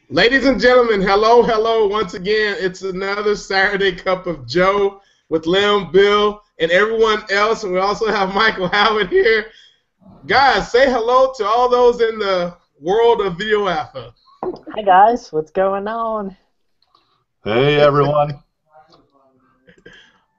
Ladies and gentlemen, hello, hello. Once again, it's another Saturday Cup of Joe with Lim, Bill, and everyone else. And we also have Michael Howard here. Guys, say hello to all those in the world of Video Alpha. Hi guys, what's going on? Hey everyone.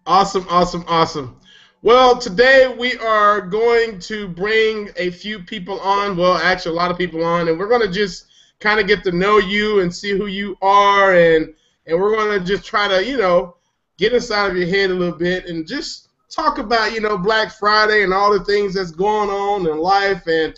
Awesome, awesome, awesome. Well, today we are going to bring a few people on. Well, actually, a lot of people on, and we're going to just kind of get to know you and see who you are, and we're going to just try to, get inside of your head a little bit and just talk about, Black Friday and all the things that's going on in life, and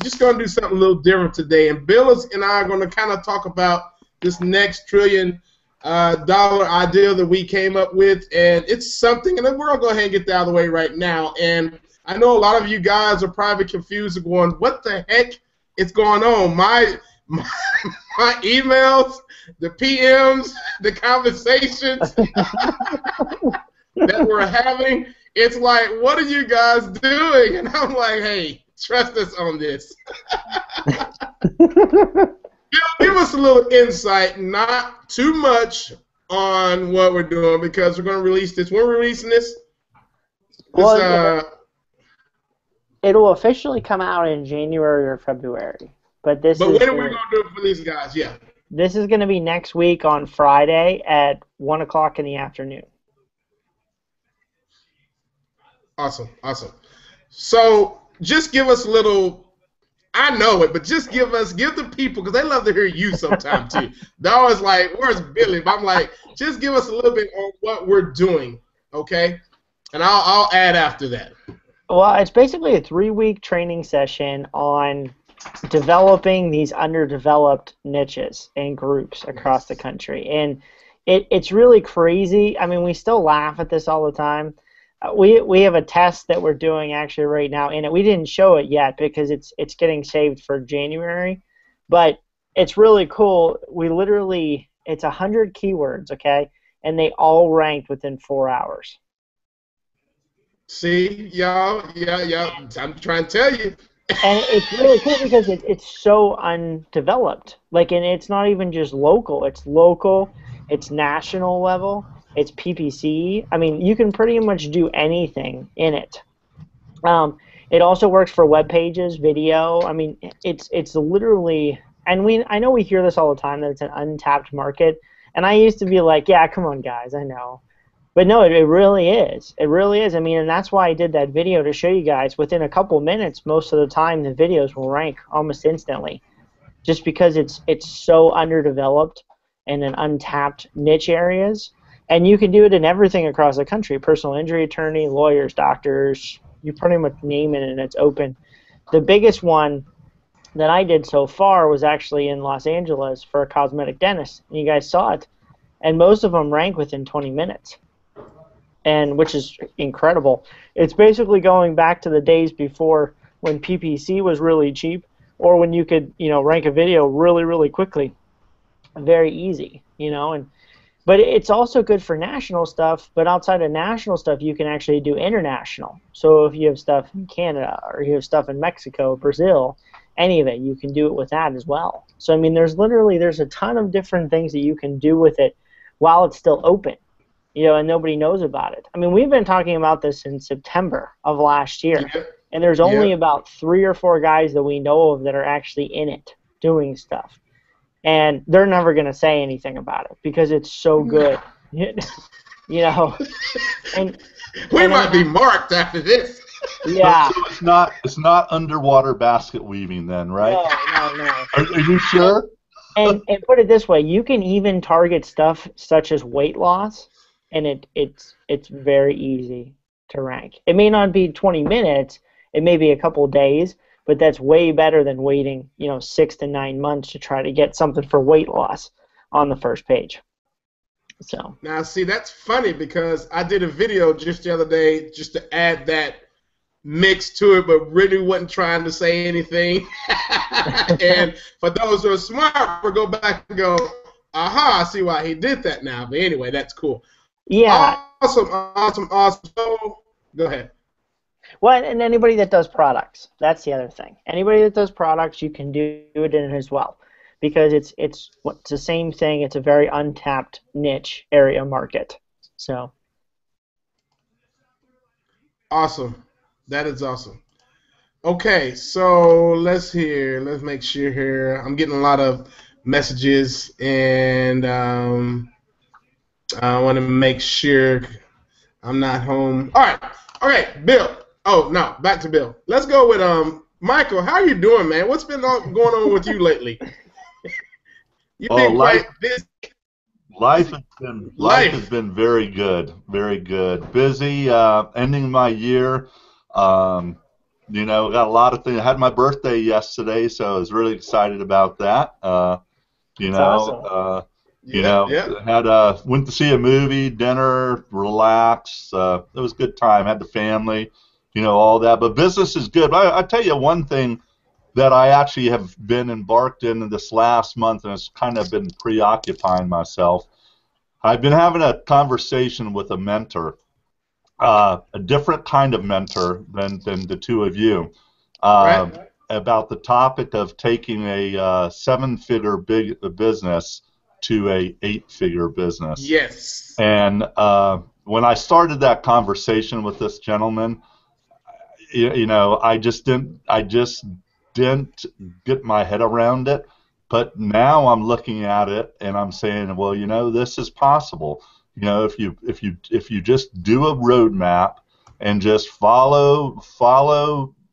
just going to do something a little different today. And Bill and I are going to kind of talk about this next trillion dollar idea that we came up with, and it's something, and then we're going to go ahead and get that out of the way right now. And I know a lot of you guys are probably confused and going, what the heck is going on? My emails, the PMs, the conversations that we're having, it's like, what are you guys doing? And I'm like, hey, trust us on this. Give us a little insight, not too much on what we're doing, because we're going to release this. When we're releasing this? It'll officially come out in January or February. But when are we going to do it for these guys? Yeah. This is going to be next week on Friday at 1 o'clock in the afternoon. Awesome, awesome. So just give us a little, I know it, but just give the people, because they love to hear you sometime too. They're always like, where's Billy? But I'm like, just give us a little bit on what we're doing, okay? And I'll add after that. Well, it's basically a 3-week training session on developing these underdeveloped niches and groups across the country. And it's really crazy. I mean, we still laugh at this all the time. We have a test that we're doing actually right now in it. We didn't show it yet because it's getting saved for January, but it's really cool. It's 100 keywords, okay, and they all ranked within 4 hours. See, y'all, yeah, I'm trying to tell you. And it's really cool because it's so undeveloped. And it's not even just local. It's local, it's national level, it's PPC. I mean, you can pretty much do anything in it. It also works for web pages, video. I mean, it's literally, and I know we hear this all the time, that it's an untapped market. And I used to be like, yeah, come on, guys, I know. But no, it really is. It really is. I mean, and that's why I did that video, to show you guys within a couple minutes, most of the time the videos will rank almost instantly, just because it's so underdeveloped and in untapped niche areas. And you can do it in everything across the country: personal injury attorney, lawyers, doctors, you pretty much name it and it's open. The biggest one that I did so far was actually in Los Angeles for a cosmetic dentist, and you guys saw it. And most of them rank within 20 minutes. And which is incredible. It's basically going back to the days before when PPC was really cheap, or when you could, rank a video really, really quickly. Very easy, But it's also good for national stuff, but outside of national stuff, you can actually do international. So if you have stuff in Canada, or you have stuff in Mexico, Brazil, any of it, you can do it with that as well. So, I mean, there's a ton of different things that you can do with it while it's still open. And nobody knows about it. I mean, we've been talking about this in September of last year, and there's only about 3 or 4 guys that we know of that are actually in it, doing stuff. And they're never going to say anything about it because it's so good, And we might be marked after this. Yeah. So it's not underwater basket weaving then, right? No. Are you sure? And put it this way, you can even target stuff such as weight loss. And it's very easy to rank. It may not be 20 minutes, it may be a couple days, but that's way better than waiting, 6 to 9 months to try to get something for weight loss on the first page. So now, see, that's funny because I did a video just the other day just to add that mix to it, but really wasn't trying to say anything. And for those who are smart, we'll go back and go, aha, I see why he did that now. But anyway, that's cool. Yeah. Awesome. So, go ahead. Well, and anybody that does products, that's the other thing. Anybody that does products, you can do it in it as well. because it's the same thing. It's a very untapped niche area market. So Awesome. That is awesome. Okay, so let's make sure here. I'm getting a lot of messages, and I want to make sure I'm not home. All right, Bill. Oh no, back to Bill. Let's go with Michael. How are you doing, man? What's been going on with you lately? You've been quite busy. Life has been very good, very good. Busy, ending my year. You know, got a lot of things. I had my birthday yesterday, so I was really excited about that. You know, awesome. Went to see a movie, dinner, relax. It was a good time. Had the family, you know, all that. But business is good. I tell you one thing that I actually have been embarked in this last month, and it's kind of been preoccupying myself. I've been having a conversation with a mentor, a different kind of mentor than the two of you, about the topic of taking a seven-figure business to a 8-figure business. Yes. And when I started that conversation with this gentleman, you know, I just didn't get my head around it. But now I'm looking at it and I'm saying, well, you know, this is possible. You know, if you just do a roadmap and just follow,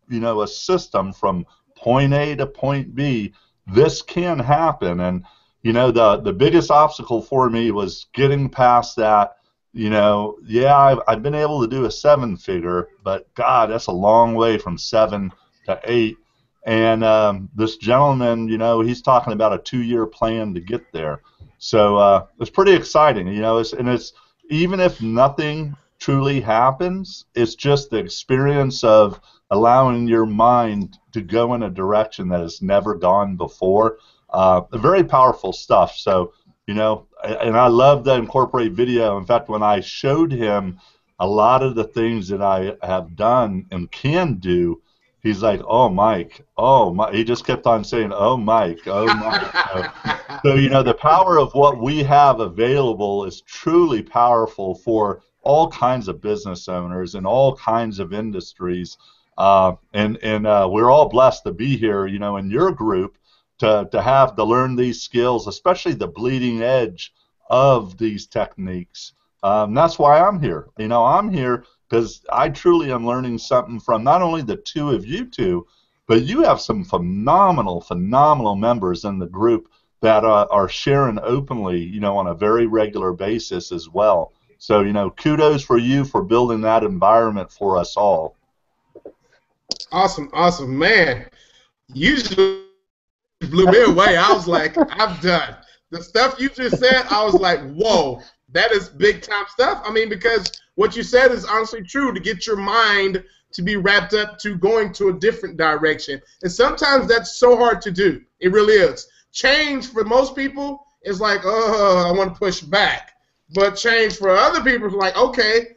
you know, a system from point A to point B, this can happen. And you know, the biggest obstacle for me was getting past that. You know, yeah, I've been able to do a 7-figure, but God, that's a long way from 7 to 8. And this gentleman, you know, he's talking about a 2-year plan to get there. So it's pretty exciting, you know. It's even if nothing truly happens, it's just the experience of allowing your mind to go in a direction that has never gone before. Very powerful stuff. So, you know, and I love to incorporate video. In fact, when I showed him a lot of the things that I have done and can do, he's like, "Oh, Mike, oh, Mike." He just kept on saying, "Oh, Mike, oh, Mike." So, you know, the power of what we have available is truly powerful for all kinds of business owners in all kinds of industries. And we're all blessed to be here, you know, in your group to have to learn these skills, especially the bleeding edge of these techniques. That's why I'm here. You know, I'm here because I truly am learning something from not only the two of you two, but you have some phenomenal members in the group that are sharing openly, you know, on a very regular basis as well. So, you know, kudos for you for building that environment for us all. Awesome, man. You just blew me away. I was like, I'm done. The stuff you just said, I was like, whoa, that is big time stuff. I mean, because what you said is honestly true, to get your mind to be wrapped up to going to a different direction. And sometimes that's so hard to do. It really is. Change for most people is like, oh, I want to push back. But change for other people is like, okay,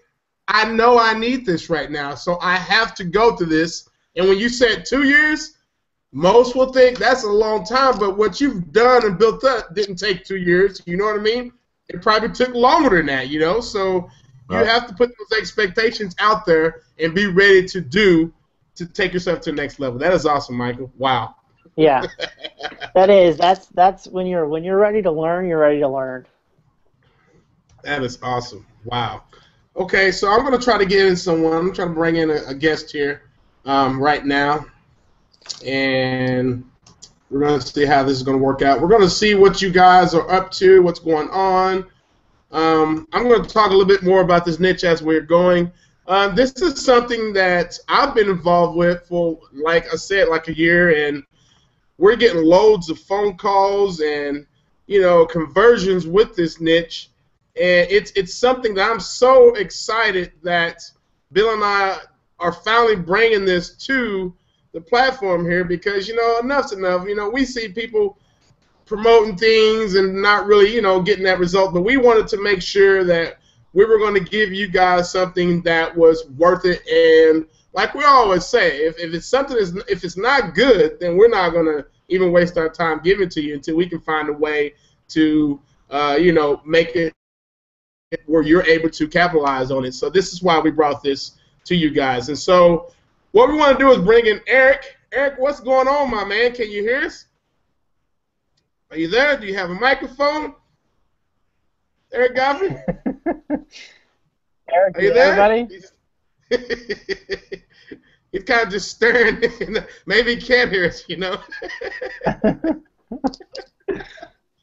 I know I need this right now, so I have to go through this. And when you said 2 years, most will think that's a long time, but what you've done and built up didn't take 2 years. You know what I mean? It probably took longer than that, you know? So you have to put those expectations out there and be ready to take yourself to the next level. That is awesome, Michael. Wow. Yeah. That's when you're ready to learn, you're ready to learn. That is awesome. Wow. Okay, so I'm going to try to get in someone. I'm trying to bring in a guest here right now. And we're going to see how this is going to work out. We're going to see what you guys are up to, what's going on. I'm going to talk a little bit more about this niche as we're going. This is something that I've been involved with for, like I said, like a year, and we're getting loads of phone calls and, you know, conversions with this niche. And it's something that I'm so excited that Bill and I are finally bringing this to the platform here, because, you know, enough's enough. You know, we see people promoting things and not really, you know, getting that result. But we wanted to make sure that we were going to give you guys something that was worth it and like we always say, if it's something if it's not good, then we're not gonna even waste our time giving it to you until we can find a way to make it where you're able to capitalize on it. So this is why we brought this to you guys. And so what we want to do is bring in Eric. Eric, what's going on, my man? Can you hear us? Are you there? Do you have a microphone? Eric Godfrey? Eric, are you there? Everybody? He's kind of just staring. Maybe he can't hear us,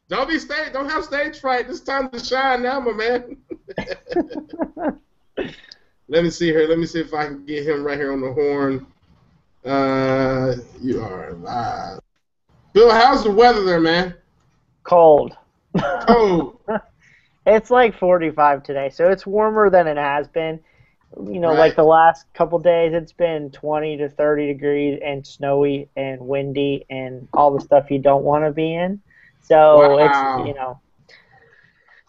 Don't have stage fright. It's time to shine now, my man. Let me see here. Let me see if I can get him right here on the horn. You are live. Bill, how's the weather there, man? Cold. Cold. It's like 45 today, so it's warmer than it has been. Right. Like the last couple days, it's been 20 to 30 degrees and snowy and windy and all the stuff you don't want to be in. So wow. It's,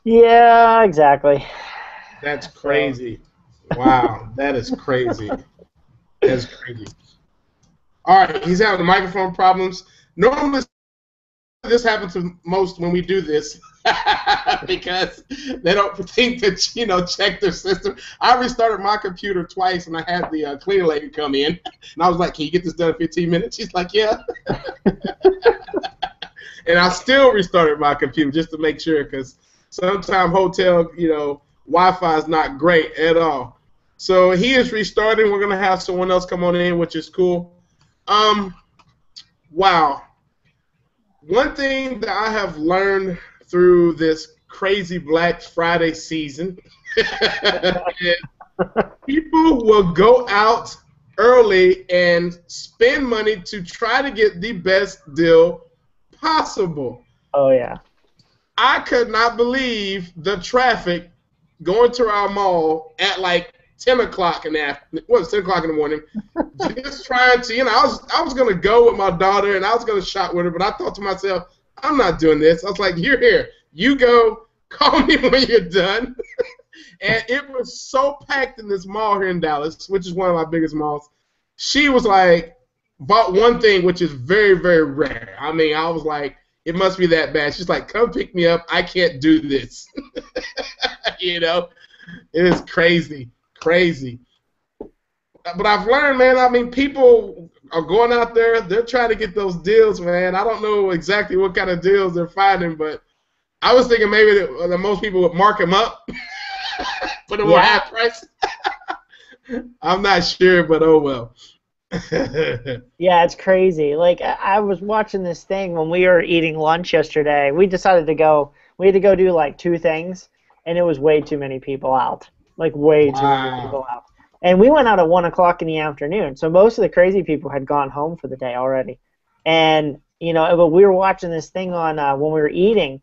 yeah, exactly. That's crazy. Wow, that is crazy. That's crazy. All right, he's having microphone problems. Normally, this happens to most when we do this because they don't think that, check their system. I restarted my computer twice, and I had the cleaning lady come in, and I was like, can you get this done in 15 minutes? She's like, yeah. And I still restarted my computer just to make sure, because sometimes hotel, Wi-Fi is not great at all. So he is restarting. We're going to have someone else come on in, which is cool. Wow. One thing that I have learned through this crazy Black Friday season is people will go out early and spend money to try to get the best deal possible. Oh, yeah. I could not believe the traffic going to our mall at like 10 o'clock in the afternoon. Well, it's 10 o'clock in the morning. Just trying to, I was going to go with my daughter and I was going to shop with her, but I thought to myself, I'm not doing this. I was like, you're here. You go. Call me when you're done. And it was so packed in this mall here in Dallas, which is one of my biggest malls. She was like, bought one thing, which is very, very rare. I mean, I was like, it must be that bad. She's like, come pick me up. I can't do this. It is crazy. Crazy. But I've learned, man, I mean, people are going out there. They're trying to get those deals, man. I don't know exactly what kind of deals they're finding, but I was thinking maybe that most people would mark them up, put them on half price. I'm not sure, but oh well. Yeah, it's crazy. Like, I was watching this thing when we were eating lunch yesterday. We decided to go. We had to go do like 2 things, and it was way too many people out. Like, way too many people out. And we went out at 1 o'clock in the afternoon, so most of the crazy people had gone home for the day already. And but we were watching this thing on when we were eating,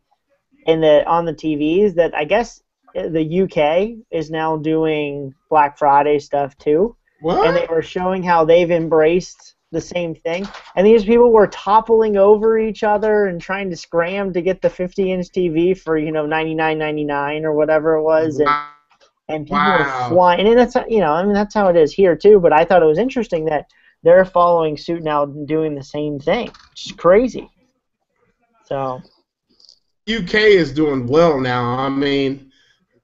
on the TVs that I guess the UK is now doing Black Friday stuff too. What? And they were showing how they've embraced the same thing. And these people were toppling over each other and trying to scram to get the 50-inch TV for $99.99 or whatever it was. And people were flying. And that's that's how it is here too. But I thought it was interesting that they're following suit now and doing the same thing. It's crazy. So UK is doing well now. I mean,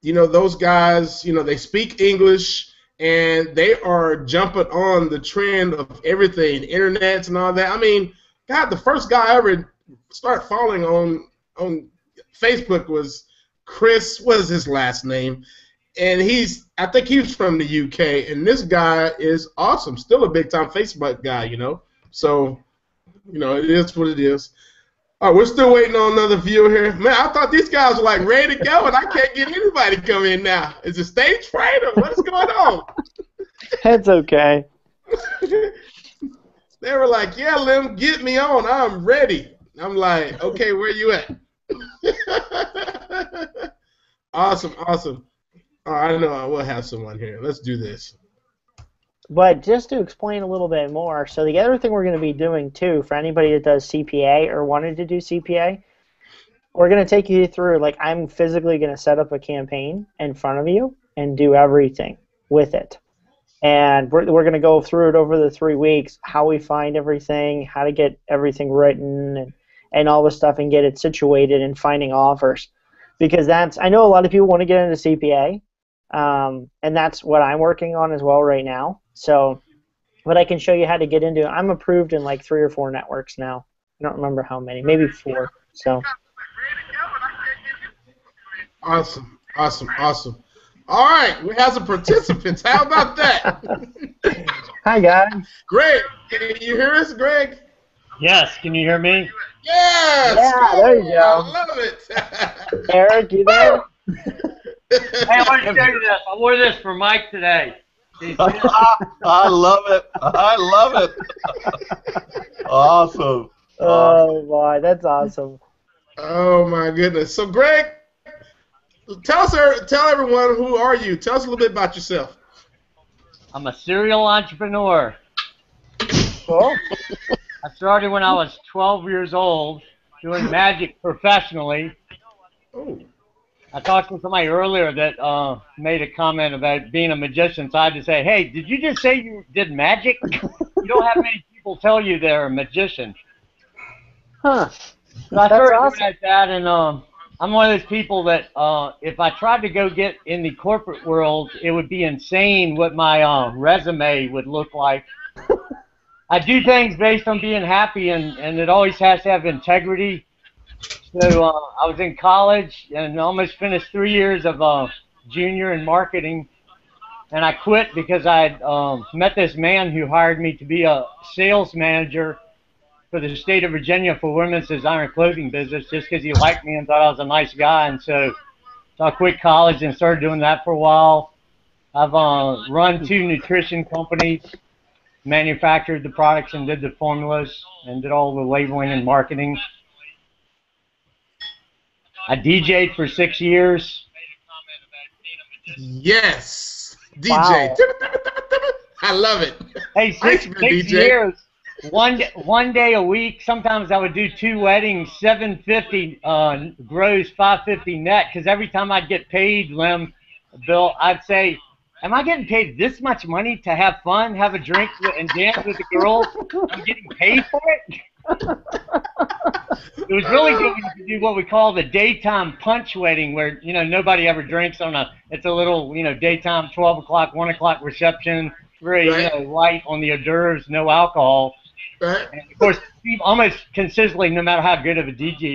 those guys, they speak English and they are jumping on the trend of everything, internets and all that. I mean, God, the first guy I ever started following on Facebook was Chris. What is his last name? And I think he's from the UK, and this guy is awesome. Still a big-time Facebook guy, So, it is what it is. All right, we're still waiting on another viewer here. Man, I thought these guys were, like, ready to go, and I can't get anybody to come in now. Is it stage fright, or what's going on? That's okay. They were like, yeah, Lim, get me on. I'm ready. I'm like, okay, where you at? Awesome. All right, I know we'll have someone here. Let's do this. But just to explain a little bit more, so the other thing we're going to be doing, too, for anybody that does CPA or wanted to do CPA, we're going to take you through, like, I'm physically going to set up a campaign in front of you and do everything with it. And we're going to go through it over the 3 weeks, how we find everything, how to get everything written, and all this stuff, and get it situated and finding offers. Because I know a lot of people want to get into CPA, and that's what I'm working on as well right now. So, but I can show you how to get into it. I'm approved in like 3 or 4 networks now. I don't remember how many, maybe 4. So. Awesome, awesome, awesome. All right, we have some participants. How about that? Hi, guys. Greg, can you hear us, Greg? Yes, can you hear me? Yes. Yeah, there you go. I love it. Eric, you there? Hey, I want to show you this. I wore this for Mike today. I love it. I love it. Awesome. Oh, boy, that's awesome. Oh, my goodness. So, Greg, tell everyone, who are you? Tell us a little bit about yourself. I'm a serial entrepreneur. Cool. I started when I was 12 years old doing magic professionally. Oh. I talked to somebody earlier that made a comment about being a magician, so I had to say, hey, did you just say you did magic? You don't have many people tell you they're a magician. Huh. So I That's started awesome. doing that, and I'm one of those people that if I tried to go get in the corporate world, it would be insane what my resume would look like. I do things based on being happy, and it always has to have integrity. So I was in college and almost finished 3 years of junior in marketing, and I quit because I met this man who hired me to be a sales manager for the state of Virginia for women's designer clothing business just because he liked me and thought I was a nice guy. And so I quit college and started doing that for a while. I've run 2 nutrition companies, manufactured the products and did the formulas and did all the labeling and marketing. I DJ'd for 6 years. Yes, DJ. Wow. I love it. Hey, Thanks, six DJ. years. One day a week. Sometimes I would do 2 weddings, 750 gross, 550 net. Because every time I'd get paid, Bill, I'd say, "Am I getting paid this much money to have fun, have a drink, and dance with the girls? I'm getting paid for it." It was really good when you could do what we call the daytime punch wedding, where nobody ever drinks on it's a little daytime 12 o'clock, 1 o'clock reception, very Right. light on the hors d'oeuvres, no alcohol. Right. And of course, almost consistently, no matter how good of a DJ,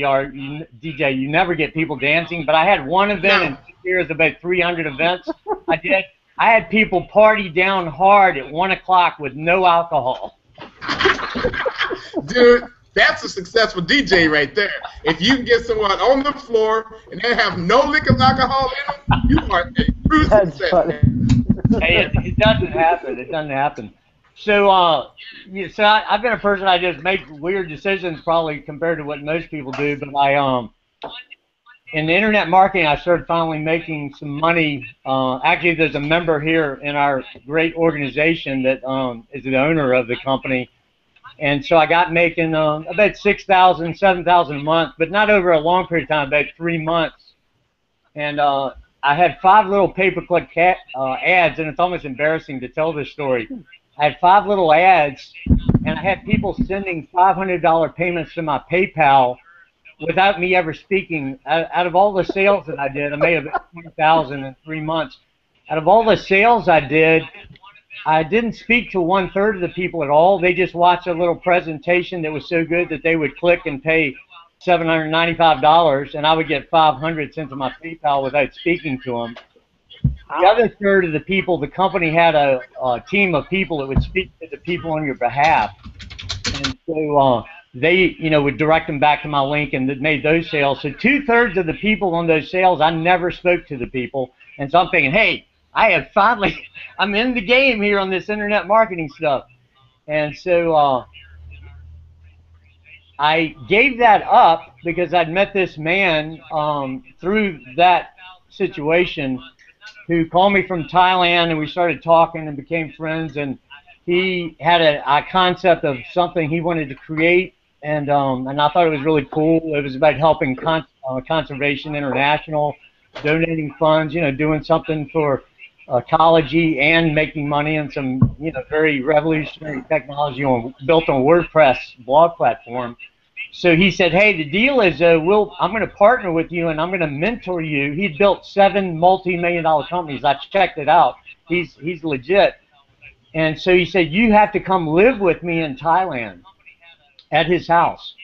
you never get people dancing. But I had one event in 2 years, about 300 events I did. I had people party down hard at 1 o'clock with no alcohol. Dude, that's a successful DJ right there. If you can get someone on the floor and they have no liquor alcohol in them, you are a true That's success. funny. Hey, it doesn't happen. It doesn't happen. So, I've been a person, I just make weird decisions probably compared to what most people do. But in the internet marketing, I started finally making some money. Actually, there's a member here in our great organization that is the owner of the company. And so I got making about $6,000, $7,000 a month, but not over a long period of time, about 3 months. And I had 5 little pay-per-click ads, and it's almost embarrassing to tell this story. I had 5 little ads, and I had people sending $500 payments to my PayPal without me ever speaking. Out of all the sales that I did, I made about $20,000 in 3 months. Out of all the sales I did, I didn't speak to 1/3 of the people at all. They just watched a little presentation that was so good that they would click and pay $795, and I would get $500 sent to my PayPal without speaking to them. The other third of the people, the company had a team of people that would speak to the people on your behalf, and so they, would direct them back to my link, and that made those sales. So 2/3 of the people on those sales, I never spoke to the people, and so I'm thinking, hey, I'm in the game here on this internet marketing stuff. And so I gave that up because I'd met this man through that situation who called me from Thailand, and we started talking and became friends. And he had a concept of something he wanted to create, and I thought it was really cool. It was about helping Conservation International, donating funds, doing something for ecology and making money and some, very revolutionary technology built on WordPress blog platform. So he said, hey, the deal is I'm going to partner with you and I'm going to mentor you. He'd built 7 multi-million-dollar companies. I checked it out. He's legit. And so he said, you have to come live with me in Thailand at his house.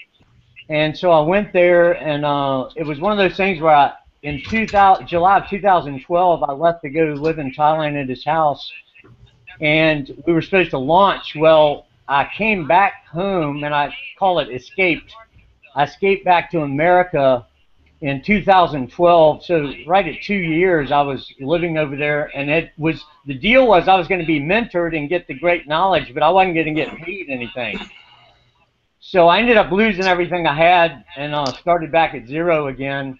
And so I went there, and it was one of those things where in July of 2012, I left to go live in Thailand at his house, and we were supposed to launch. Well, I came back home, and I call it escaped. I escaped back to America in 2012, so right at 2 years I was living over there, and the deal was I was going to be mentored and get the great knowledge, but I wasn't going to get paid anything. So I ended up losing everything I had and started back at zero again.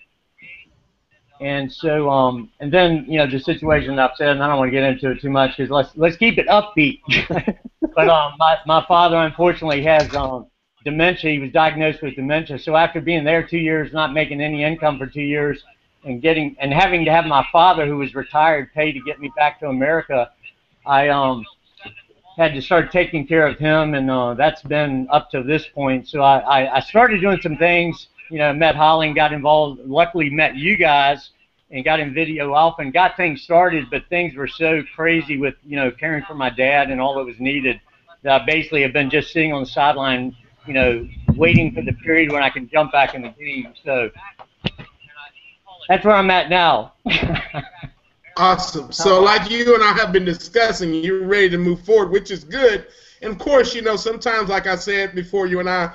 And so, and then, the situation I've said, and I don't want to get into it too much because let's keep it upbeat. But my father unfortunately has dementia. He was diagnosed with dementia. So after being there 2 years, not making any income for 2 years, and having to have my father, who was retired, pay to get me back to America, I had to start taking care of him, and that's been up to this point. So I started doing some things, met Holly and got involved, luckily met you guys and got in Video Alpha and got things started, but things were so crazy with, caring for my dad and all that was needed that I basically have been just sitting on the sideline, waiting for the period when I can jump back in the game. So that's where I'm at now. Awesome. So like you and I have been discussing, you're ready to move forward, which is good. And of course, sometimes, like I said before, you and I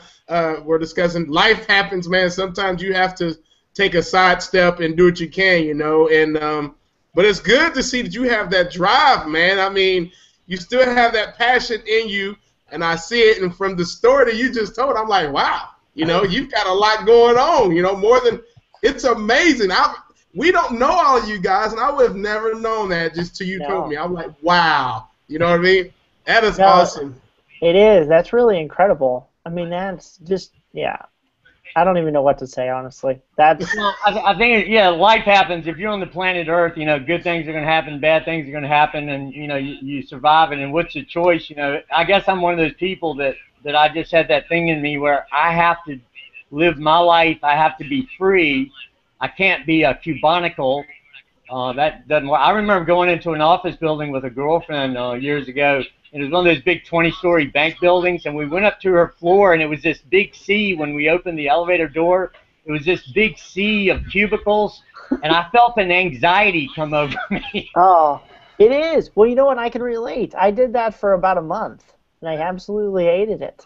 were discussing, life happens, man. Sometimes you have to take a sidestep and do what you can, And but it's good to see that you have that drive, man. I mean, you still have that passion in you, and I see it. And from the story that you just told, I'm like, wow, you've got a lot going on, more than it's amazing. We don't know all of you guys, and I would have never known that just till you told me. I'm like, wow. You know what I mean? That is awesome. It is. That's really incredible. I mean, that's just, I don't even know what to say, honestly. Well, I think, life happens. If you're on the planet Earth, good things are going to happen, bad things are going to happen, and, you survive it. And what's the choice? I guess I'm one of those people that I just had that thing in me where I have to live my life. I have to be free. I can't be a cubonicle. That doesn't work. I remember going into an office building with a girlfriend years ago. It was one of those big 20-story bank buildings, and we went up to her floor, and it was this big sea when we opened the elevator door. It was this big sea of cubicles, and I felt an anxiety come over me. Oh, it is. Well, you know what? I can relate. I did that for about a month, and I absolutely hated it.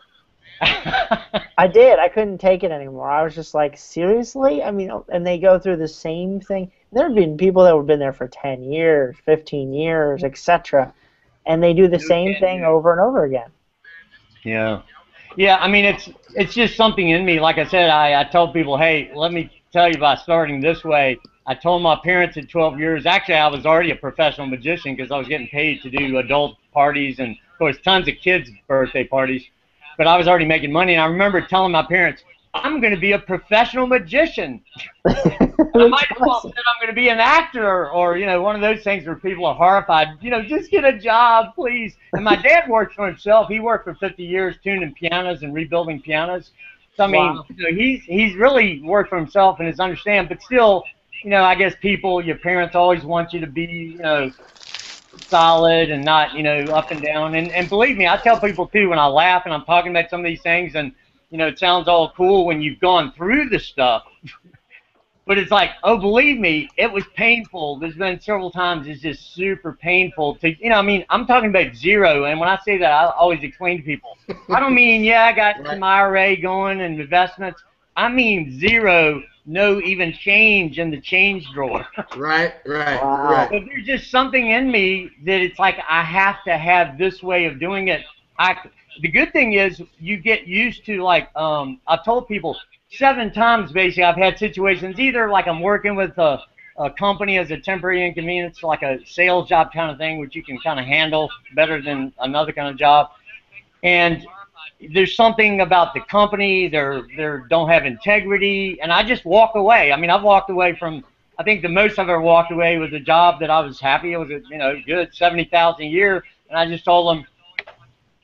I did. I couldn't take it anymore. I was just like, seriously? I mean, and they go through the same thing. There have been people that have been there for 10 years, 15 years, etc., and they do the same thing over and over again. Yeah. Yeah, I mean, it's just something in me. Like I said, I told people, hey, let me tell you about starting this way. I told my parents at 12 years. Actually, I was already a professional magician because I was getting paid to do adult parties and, of course, tons of kids' birthday parties. But I was already making money, and I remember telling my parents, I'm going to be a professional magician. I might as well say I'm going to be an actor or, one of those things where people are horrified. Just get a job, please. And my dad worked for himself. He worked for 50 years tuning pianos and rebuilding pianos. So, I mean, he's really worked for himself and is understand. But still, I guess your parents always want you to be, solid and not, up and down. And believe me, I tell people, too, when I laugh and I'm talking about some of these things and, it sounds all cool when you've gone through the stuff. But it's like, oh, believe me, it was painful. There's been several times it's just super painful to, I'm talking about zero. And when I say that, I always explain to people. I don't mean, I got some IRA going and investments. I mean zero, no even change in the change drawer. Right. But there's just something in me that it's like I have to have this way of doing it. The good thing is you get used to, like, I've told people 7 times basically I've had situations either like I'm working with a company as a temporary inconvenience, like a sales job kind of thing, which you can kind of handle better than another kind of job. And there's something about the company, they don't have integrity, and I just walk away. I mean, I've walked away from I think the most I've ever walked away was a job that I was happy. It was a, good 70,000 a year, and I just told them,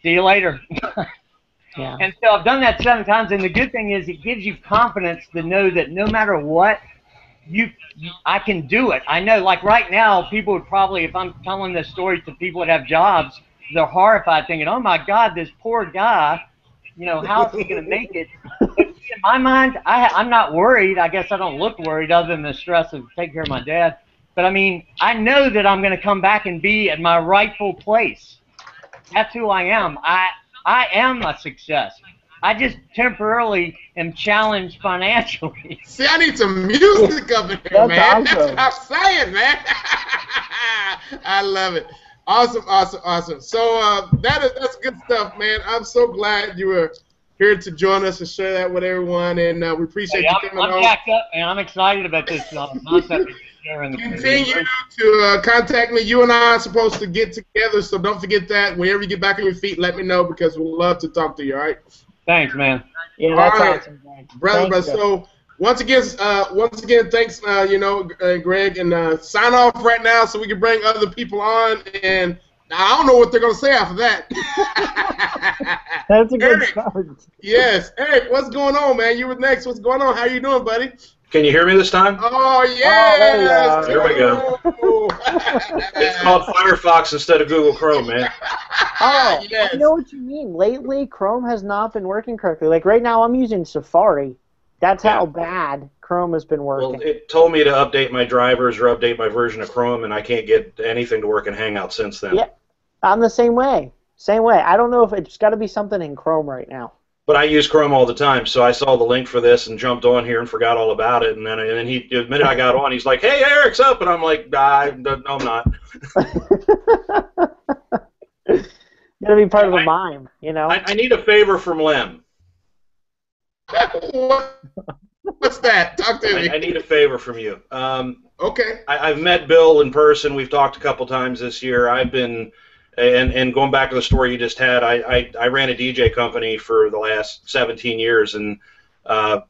"See you later." Yeah. And so I've done that 7 times, and the good thing is it gives you confidence to know that no matter what, I can do it. I know, like right now, people would probably, if I'm telling this story to people that have jobs, they're horrified, thinking, "Oh my God, this poor guy, how is he going to make it?" But in my mind, I'm not worried. I guess I don't look worried, other than the stress of taking care of my dad. But I mean, I know that I'm going to come back and be at my rightful place. That's who I am. I am a success. I just temporarily am challenged financially. See, I need some music up in here, That's man. awesome. That's what I'm saying, man. I love it. Awesome. So that's good stuff, man. I'm so glad you were here to join us and share that with everyone, and we appreciate you coming on. I'm jacked up, and I'm excited about this concept. Continue to contact me. You and I are supposed to get together, so don't forget that. Whenever you get back on your feet, let me know, because we'd love to talk to you, all right? Thanks, man. Yeah, that's All right. awesome, man. Brother. Thanks, So once again, thanks, Greg, and sign off right now so we can bring other people on. And I don't know what they're gonna say after that. That's a good Eric. start. Yes, Eric, what's going on, man? You were next. What's going on? How you doing, buddy? Can you hear me this time? Oh yes. There we go. It's called Firefox instead of Google Chrome, man. Oh, Yes. I know what you mean. Lately, Chrome has not been working correctly. Like right now, I'm using Safari. That's how bad Chrome has been working. Well, it told me to update my drivers or update my version of Chrome, and I can't get anything to work in Hangout since then. Yeah, I'm the same way. I don't know if it's got to be something in Chrome right now. But I use Chrome all the time, so I saw the link for this and jumped on here and forgot all about it. And then the minute I got on, he's like, "Hey, Eric's up," and I'm like, "No, I'm not." You gotta be part of the mime, I need a favor from Lem. What's that? Talk to me. I need a favor from you. Okay. I've met Bill in person. We've talked a couple times this year. I've been, and going back to the story you just had, I ran a DJ company for the last 17 years, and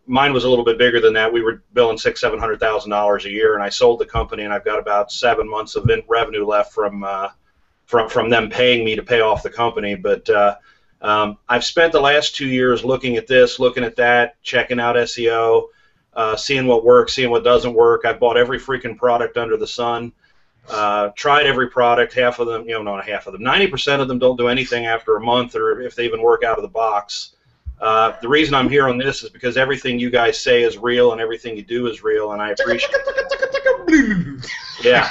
mine was a little bit bigger than that. We were billing $600,000-$700,000 a year, and I sold the company, and I've got about 7 months of revenue left from them paying me to pay off the company. But I've spent the last 2 years looking at this, looking at that, checking out SEO, seeing what works, seeing what doesn't work. I've bought every freaking product under the sun, tried every product. Half of them, not half of them, 90% of them don't do anything after a month, or if they even work out of the box. The reason I'm here on this is because everything you guys say is real and everything you do is real, and I appreciate it. Yeah.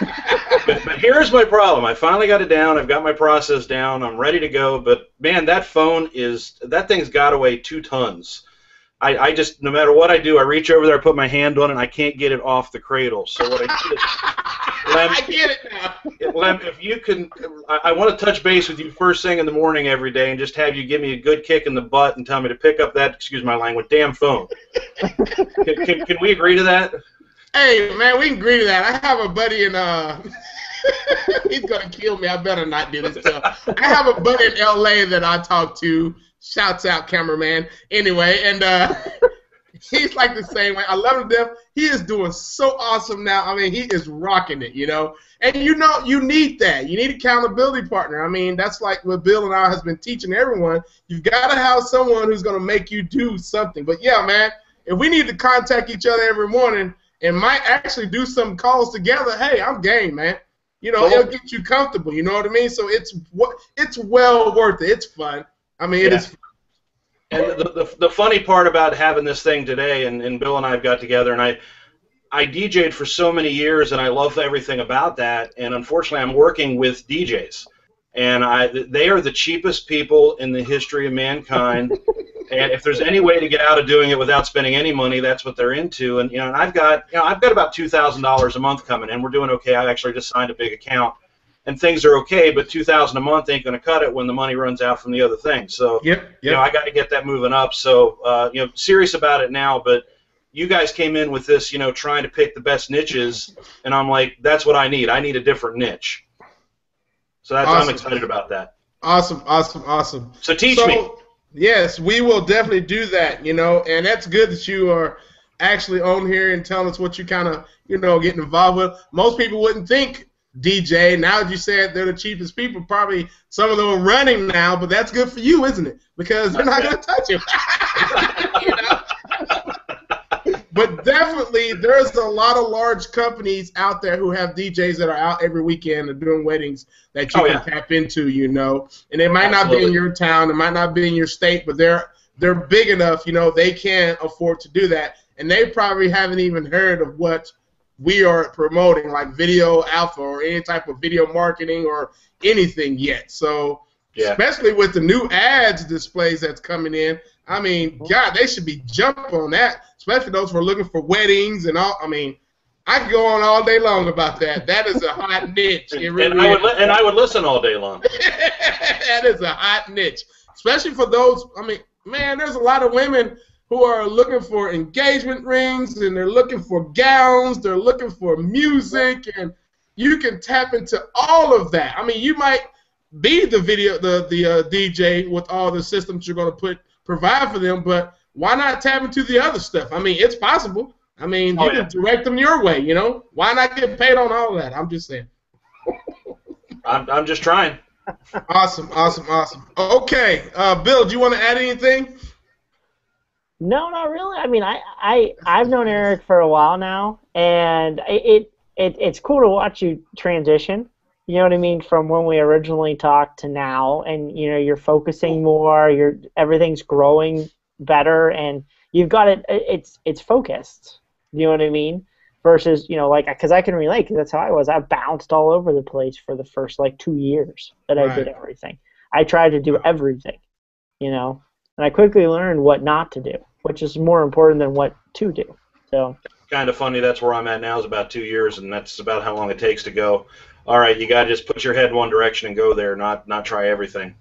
But here's my problem. I finally got it down. I've got my process down. I'm ready to go. But, man, that thing's got to weigh 2 tons. I just, no matter what I do, I reach over there, I put my hand on it, and I can't get it off the cradle. So what I did is, Lem, I get it now. Lem, if you can, I want to touch base with you first thing in the morning every day and just have you give me a good kick in the butt and tell me to pick up that, excuse my language, damn phone. Can we agree to that? Hey, man, we can agree to that. I have a buddy in, he's going to kill me. I better not do this stuff. I have a buddy in L.A. that I talk to. Shouts out, cameraman. Anyway, and he's like the same way. I love him to death. He is doing so awesome now. I mean, he is rocking it, And you need that. You need an accountability partner. I mean, that's like what Bill and I has been teaching everyone. You've got to have someone who's going to make you do something. But, yeah, man, if we need to contact each other every morning and might actually do some calls together, hey, I'm game, man. It'll get you comfortable. You know what I mean? So it's well worth it. It's fun. I mean, it is fun. And the funny part about having this thing today, and Bill and I have got together, and I DJ'd for so many years, and I love everything about that. And unfortunately, I'm working with DJs, and they are the cheapest people in the history of mankind. And if there's any way to get out of doing it without spending any money, that's what they're into. And and I've got about $2,000 a month coming in. We're doing okay. I actually just signed a big account, and things are okay. But $2,000 a month ain't going to cut it when the money runs out from the other things. So I got to get that moving up. So serious about it now. But you guys came in with this, trying to pick the best niches, and I'm like, that's what I need. I need a different niche. So I'm excited about that. Awesome. So teach me. Yes, we will definitely do that, and that's good that you are actually on here and telling us what you kind of, getting involved with. Most people wouldn't think DJ. Now that you said they're the cheapest people, probably some of them are running now, but that's good for you, isn't it? Because they're not going to touch you. But definitely, there's a lot of large companies out there who have DJs that are out every weekend and doing weddings that you can tap into, And it might not be in your town, it might not be in your state, but they're big enough, they can afford to do that. And they probably haven't even heard of what we are promoting, like Video Alpha or any type of video marketing or anything yet. So, especially with the new ads displays that's coming in, I mean, God, they should be jumping on that, especially those who are looking for weddings and all. I mean, I could go on all day long about that. That is a hot niche. It really and I would listen all day long. That is a hot niche, especially for those. I mean, man, there's a lot of women who are looking for engagement rings, and they're looking for gowns, they're looking for music, and you can tap into all of that. I mean, you might be the DJ with all the systems you're going to provide for them, but why not tap into the other stuff? I mean, it's possible. I mean, you can direct them your way, Why not get paid on all that? I'm just saying. I'm just trying. Awesome. Okay, Bill, do you want to add anything? No, not really. I mean, I've known Eric for a while now, and it's cool to watch you transition. You know what I mean? From when we originally talked to now, and you're focusing more. Everything's growing better, and you've got it. It's focused. You know what I mean? Versus because I can relate, because that's how I was. I bounced all over the place for the first 2 years that I did everything. I tried to do everything, and I quickly learned what not to do, which is more important than what to do. So. Kind of funny. That's where I'm at now. Is about 2 years, and that's about how long it takes to go. All right, you got to just put your head in one direction and go there, not try everything.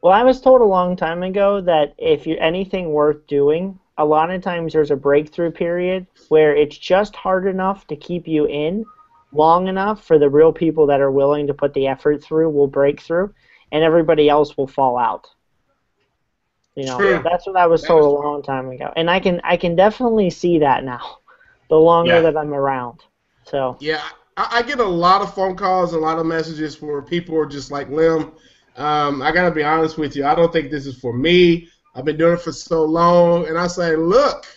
Well, I was told a long time ago that if you're anything worth doing, a lot of times there's a breakthrough period where it's just hard enough to keep you in long enough for the real people that are willing to put the effort through will break through, and everybody else will fall out. That's what I was told a long time ago, and I can definitely see that now, the longer that I'm around. So. Yeah. I get a lot of phone calls and a lot of messages where people are just like, Lim, I got to be honest with you. I don't think this is for me. I've been doing it for so long. And I say, look,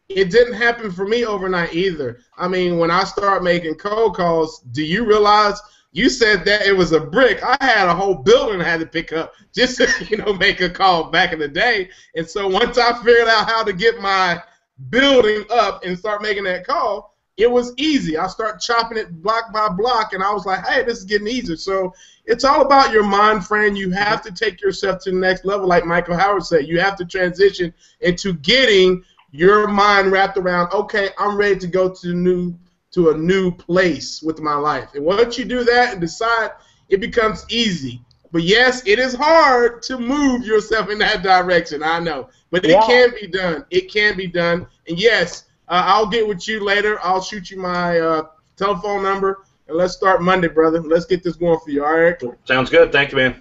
it didn't happen for me overnight either. I mean, when I start making cold calls, do you realize you said that it was a brick? I had a whole building I had to pick up just to, make a call back in the day. And so once I figured out how to get my building up and start making that call, it was easy. I started chopping it block by block, and I was like, hey, this is getting easier. So it's all about your mind frame. You have to take yourself to the next level, like Michael Howard said. You have to transition into getting your mind wrapped around, okay, I'm ready to go to a new place with my life. And once you do that and decide, it becomes easy. But, yes, it is hard to move yourself in that direction, I know. But it can be done. It can be done. And, yes, I'll get with you later. I'll shoot you my telephone number, and let's start Monday, brother. Let's get this going for you. All right, Eric? Sounds good. Thank you, man.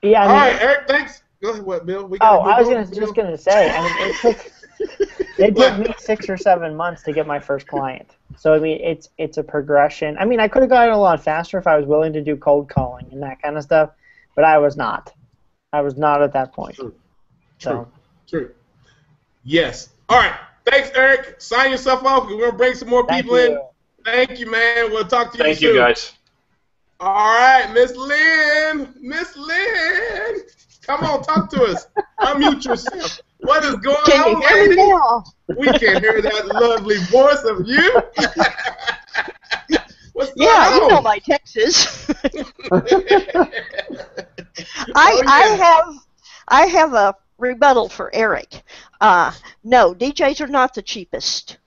Yeah. All right, Eric, thanks. Go ahead, what, Bill? I was just going to say, I mean, it took me 6 or 7 months to get my first client. So, I mean, it's a progression. I mean, I could have gotten a lot faster if I was willing to do cold calling and that kind of stuff, but I was not. I was not at that point. True. Yes. All right. Thanks, Eric. Sign yourself off. We're going to bring some more people in. Thank you, man. We'll talk to you soon. Thank you, guys. All right, Miss Lynn. Miss Lynn. Come on, talk to us. Unmute yourself. What is going on, lady? We can hear that lovely voice of you. What's going on? You know my Texas. I have a rebuttal for Eric. No, DJs are not the cheapest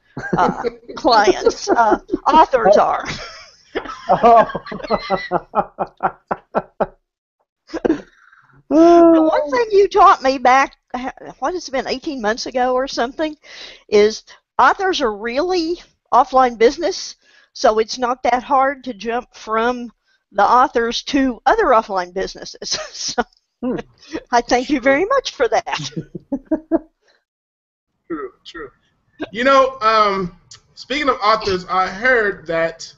clients. Authors are. The one thing you taught me back, what has it been, 18 months ago or something, is authors are really offline business, so it's not that hard to jump from the authors to other offline businesses. So I thank you very much for that. True. You know, speaking of authors, I heard that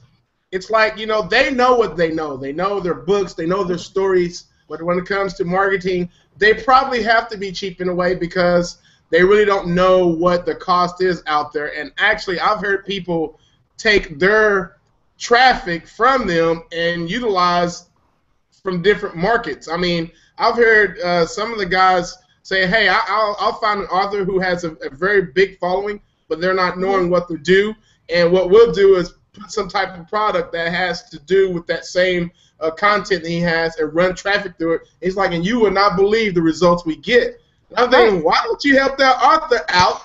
it's like, they know what they know. They know their books, they know their stories, but when it comes to marketing, they probably have to be cheap in a way because they really don't know what the cost is out there. And actually, I've heard people take their traffic from them and utilize from different markets. I mean, I've heard some of the guys say, hey, I'll find an author who has a very big following, but they're not knowing what to do. And what we'll do is put some type of product that has to do with that same content that he has and run traffic through it. He's like, and you would not believe the results we get. And I'm thinking, why don't you help that author out,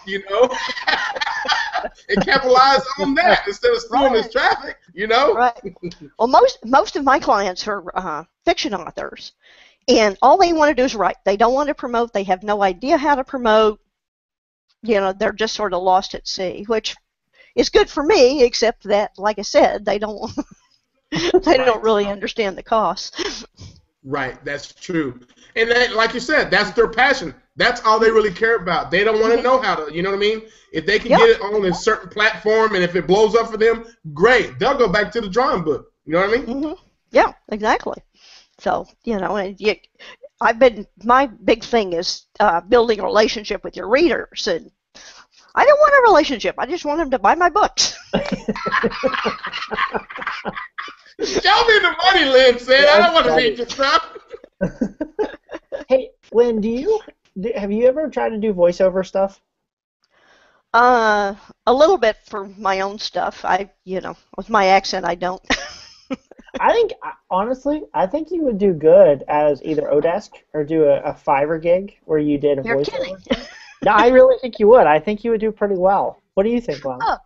and capitalize on that instead of stealing his traffic, Right. Well, most of my clients are fiction authors, and all they want to do is write. They don't want to promote. They have no idea how to promote. They're just sort of lost at sea, which is good for me, except that, like I said, they don't don't really understand the costs. Right, that's true. And that, like you said, that's their passion. That's all they really care about. They don't want to know how to, you know what I mean? If they can get it on a certain platform and if it blows up for them, great. They'll go back to the drawing book. You know what I mean? Mm-hmm. Yeah, exactly. So, my big thing is building a relationship with your readers. And I don't want a relationship. I just want them to buy my books. Show me the money, Lynn said. I don't want to read your stuff. Hey, Lynn, have you ever tried to do voiceover stuff? A little bit for my own stuff. With my accent, I don't. Honestly, I think you would do good as either Odesk or do a Fiverr gig where you did a You're voiceover. kidding. No, I really think you would. I think you would do pretty well. What do you think, Lon? Oh.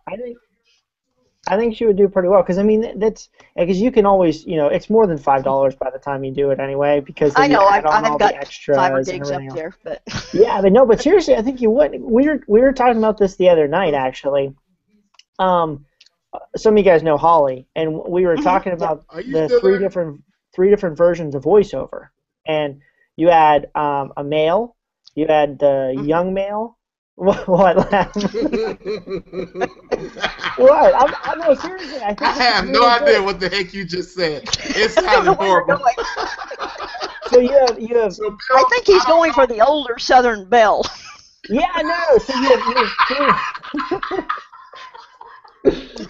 I think she would do pretty well because because you can always it's more than $5 by the time you do it anyway because I know I've got the extras Fiverr and gigs up everything there, but yeah, but seriously, I think you would. We were talking about this the other night actually. Some of you guys know Holly, and we were talking about the three different versions of voiceover, and you had a male, you had the young male. What? What? No, seriously. I have no idea what the heck you just said. It sounded horrible. So you have. I think he's going for the older Southern belle. Yeah, no. So you have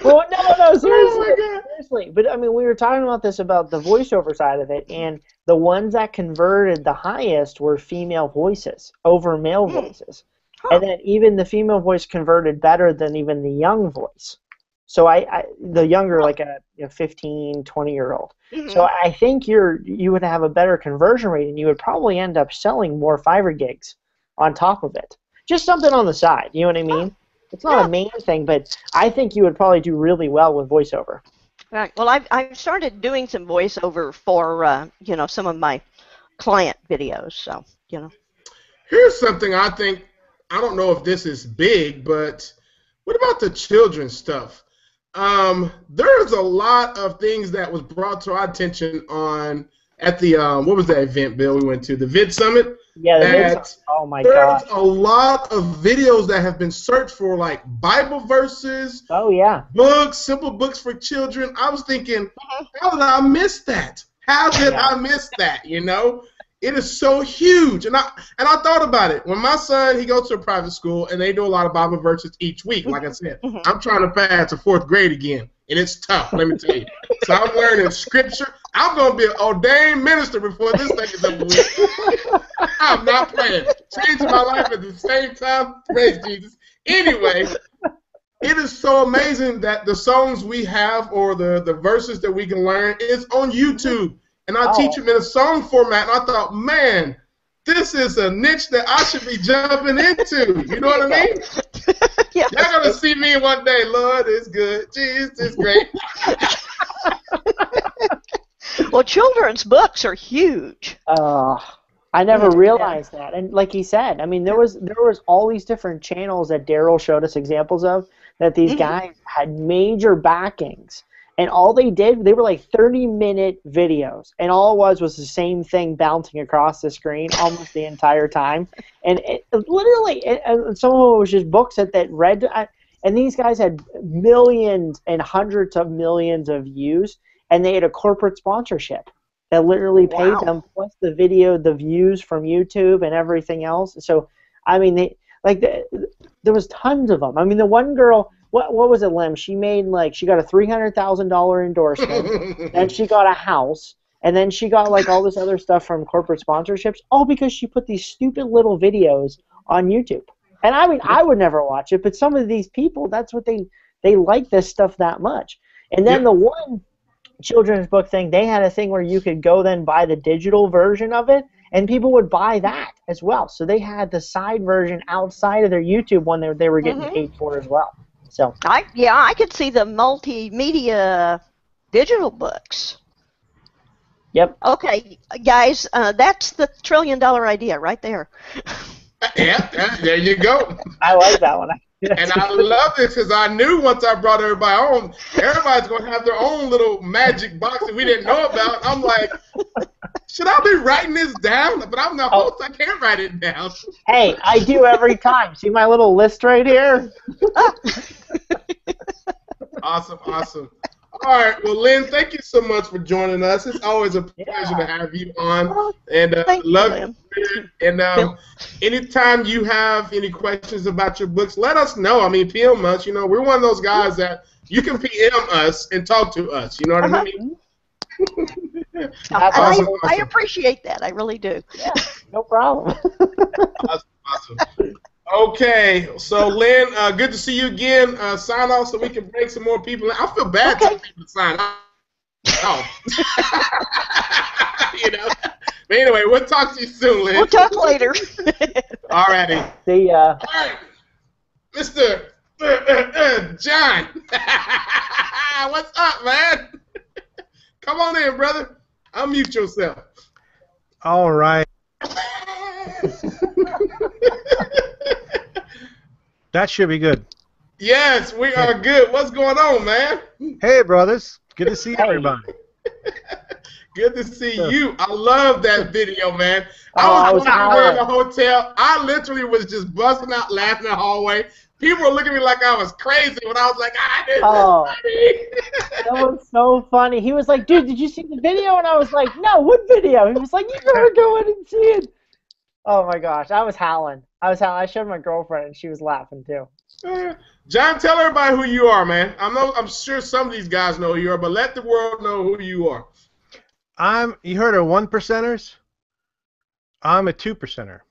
well, no, seriously. But I mean, we were talking about this about the voiceover side of it, and the ones that converted the highest were female voices over male voices. And then even the female voice converted better than even the young voice. So the younger, like a 15, 20-year-old. Mm-hmm. So I think you would have a better conversion rate, and you would probably end up selling more Fiverr gigs on top of it. Just something on the side, you know what I mean? It's not a main thing, but I think you would probably do really well with voiceover. Right. Well, I've started doing some voiceover for some of my client videos. So Here's something I think. I don't know if this is big, but what about the children's stuff? There's a lot of things that was brought to our attention at the what was that event, Bill? We went to the Vid Summit. Yeah, the Vid Summit. Oh my God! There's a lot of videos that have been searched for, like Bible verses. Oh yeah. Books, simple books for children. I was thinking, how did I miss that? How did I miss that? It is so huge, and I thought about it. When my son, he goes to a private school, and they do a lot of Bible verses each week. Like I said, I'm trying to pass to 4th grade again, and it's tough. Let me tell you. So I'm learning scripture. I'm gonna be an ordained minister before this thing is over with. I'm not playing. Changing my life at the same time. Praise Jesus. Anyway, it is so amazing that the songs we have or the verses that we can learn is on YouTube. And I teach them in a song format, and I thought, man, this is a niche that I should be jumping into. You know what I mean? Yeah. Y'all gonna see me one day. Lord, it's good. Jesus, it's great. Well, children's books are huge. I never realized that. And like he said, I mean, there was all these different channels that Daryl showed us examples of that these guys had major backings. And all they did, they were like 30-minute videos, and all it was the same thing bouncing across the screen almost the entire time. And some of it was just books that read, and these guys had millions and hundreds of millions of views, and they had a corporate sponsorship that literally paid them, plus the video, the views from YouTube and everything else. So, I mean, there was tons of them. I mean, the one girl, what was it, Lem? She made she got a $300,000 endorsement, and she got a house, and then she got all this other stuff from corporate sponsorships, all because she put these stupid little videos on YouTube. And I mean, I would never watch it, but some of these people, that's what they like this stuff that much. And then the one children's book thing, they had a thing where you could go then buy the digital version of it, and people would buy that as well. So they had the side version outside of their YouTube one they were getting paid for as well. So I could see the multimedia digital books. Yep. Okay, guys, that's the $1 trillion idea right there. Yeah, there you go. I like that one. And I love this because I knew once I brought everybody on, everybody's going to have their own little magic box that we didn't know about. I'm like, should I be writing this down? But I'm the host. I can't write it down. Hey, I do every time. See my little list right here? Awesome. All right. Well, Lynn, thank you so much for joining us. It's always a pleasure to have you on. And love you. And anytime you have any questions about your books, let us know. I mean, PM us. We're one of those guys that you can PM us and talk to us. You know what I mean? Awesome. I appreciate that. I really do. Yeah, no problem. Awesome. Okay, so Lynn, good to see you again. Sign off so we can bring some more people in. I feel bad telling people to sign off. But anyway, we'll talk to you soon, Lynn. We'll talk later. All righty. See ya. All right, Mr. John. What's up, man? Come on in, brother. Unmute yourself. All right. That should be good. Yes, we are good. What's going on, man? Hey, brothers. Good to see everybody. Good to see you. I love that video, man. I was somewhere in the hotel. I literally was just busting out laughing in the hallway. People were looking at me like I was crazy when I was like, this is funny. That was so funny. He was like, dude, did you see the video? And I was like, no, what video? He was like, you better go in and see it. Oh, my gosh. I was howling. I showed my girlfriend, and she was laughing, too. John, tell everybody who you are, man. I'm sure some of these guys know who you are, but let the world know who you are. You heard of 1%ers? I'm a 2%er.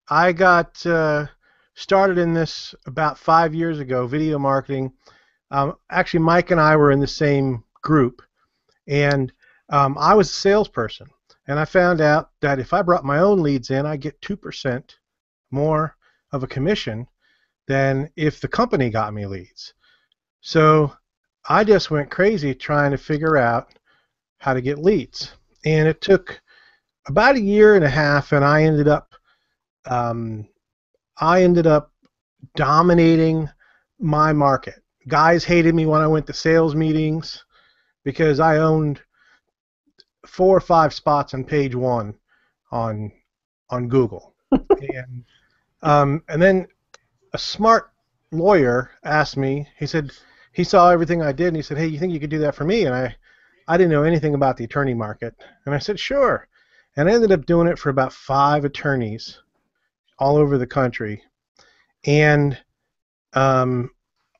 I got started in this about 5 years ago, video marketing. Actually, Mike and I were in the same group, and I was a salesperson. And I found out that if I brought my own leads in, I get 2% more of a commission than if the company got me leads. So I just went crazy trying to figure out how to get leads. And it took about 1.5 years, and I ended up dominating my market. Guys hated me when I went to sales meetings because I owned 4 or 5 spots on page 1 on Google. And then a smart lawyer asked me, he said, he saw everything I did, and he said, hey, you think you could do that for me? And I didn't know anything about the attorney market. And I said, sure. And I ended up doing it for about 5 attorneys all over the country. And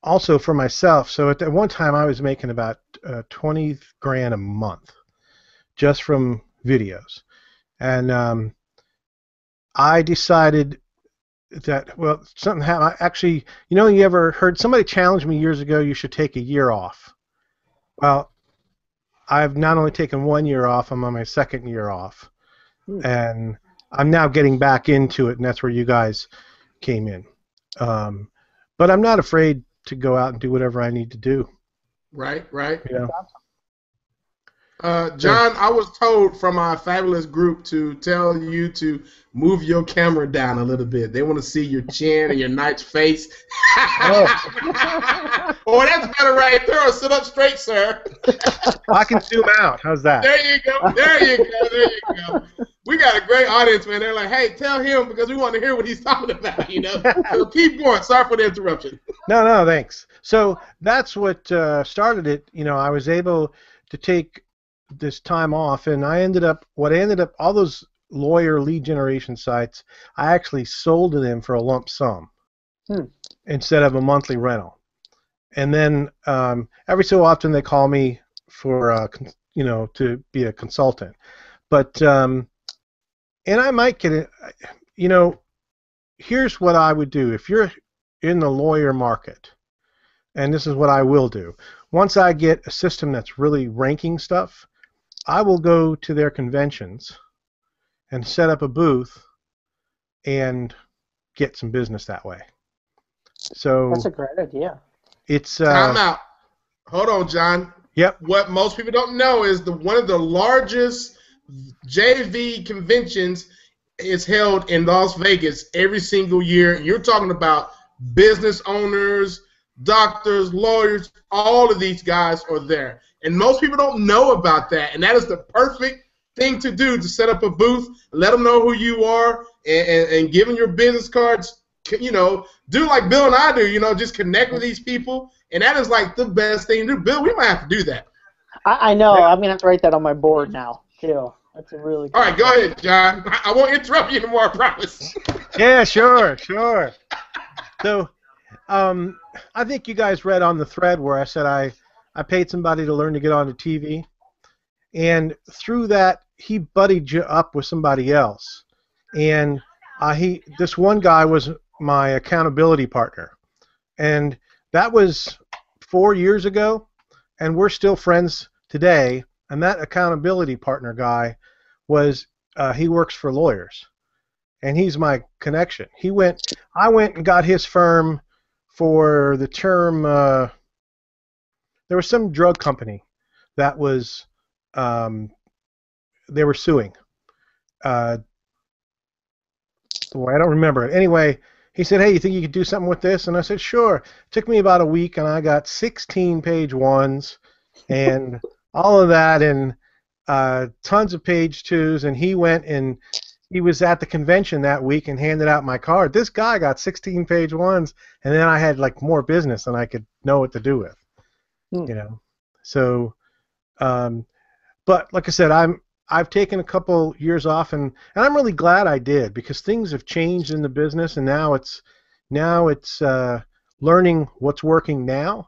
also for myself. So at one time I was making about $20,000 a month just from videos. And I decided that, well, something happened. Actually, you ever heard somebody challenge me years ago, you should take a year off. Well, I've not only taken 1 year off, I'm on my 2nd year off. And I'm now getting back into it, and that's where you guys came in. But I'm not afraid to go out and do whatever I need to do. Right. John, I was told from our fabulous group to tell you to move your camera down a little bit. They want to see your chin and your nice face. Oh, that's better right there. Sit up straight, sir. I can zoom out. How's that? There you go. There you go. There you go. We got a great audience, man. They're like, hey, tell him because we want to hear what he's talking about, you know. So keep going. Sorry for the interruption. No, thanks. So that's what started it. You know, I was able to take this time off, and all those lawyer lead generation sites, I actually sold to them for a lump sum instead of a monthly rental. And then every so often they call me for to be a consultant. But and I might get it. You know, here's what I would do if you're in the lawyer market, and this is what I will do. Once I get a system that's really ranking stuff, I will go to their conventions and set up a booth and get some business that way. So that's a great idea. It's time out. Hold on, John. Yep. What most people don't know is one of the largest JV conventions is held in Las Vegas every single year. And you're talking about business owners, doctors, lawyers, all of these guys are there. And most people don't know about that. And that is the perfect thing to do, to set up a booth, let them know who you are, and give them your business cards. You know, do like Bill and I do, you know, just connect with these people. And that is like the best thing to do. Bill, we might have to do that. I know. Yeah. I'm going to have to write that on my board now, too. That's a really All right, go ahead, John. I won't interrupt you anymore, I promise. Yeah, sure. So, I think you guys read on the thread where I said I paid somebody to learn to get onto TV, and through that he buddied you up with somebody else, and this one guy was my accountability partner, and that was 4 years ago, and we're still friends today. And that accountability partner guy he works for lawyers, and he's my connection. I went and got his firm for the term. There was some drug company that was they were suing. I don't remember it. Anyway, he said, "Hey, you think you could do something with this?" And I said, "Sure." It took me about a week, and I got 16-page ones and all of that, and tons of page twos. And he went and he was at the convention that week and handed out my card. This guy got 16-page ones, and then I had like more business than I could know what to do with. You know, so, but like I said, I've taken a couple years off, and I'm really glad I did, because things have changed in the business, and now it's learning what's working now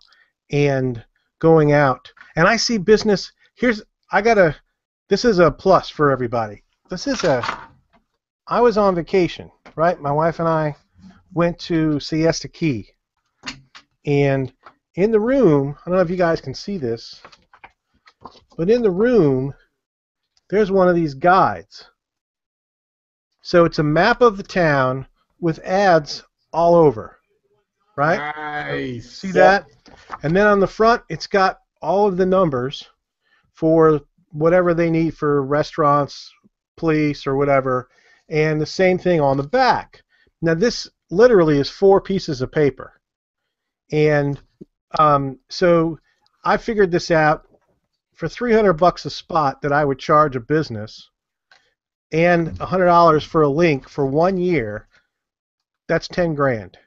and going out. And I see business. This is a plus for everybody. I was on vacation, right? My wife and I went to Siesta Key, and in the room, I don't know if you guys can see this, but in the room, there's one of these guides. So it's a map of the town with ads all over, right? Nice. See that? And then on the front, it's got all of the numbers for whatever they need for restaurants, police, or whatever, and the same thing on the back. Now, this literally is 4 pieces of paper. And so I figured this out. For $300 a spot that I would charge a business, and $100 for a link for 1 year, that's 10 grand.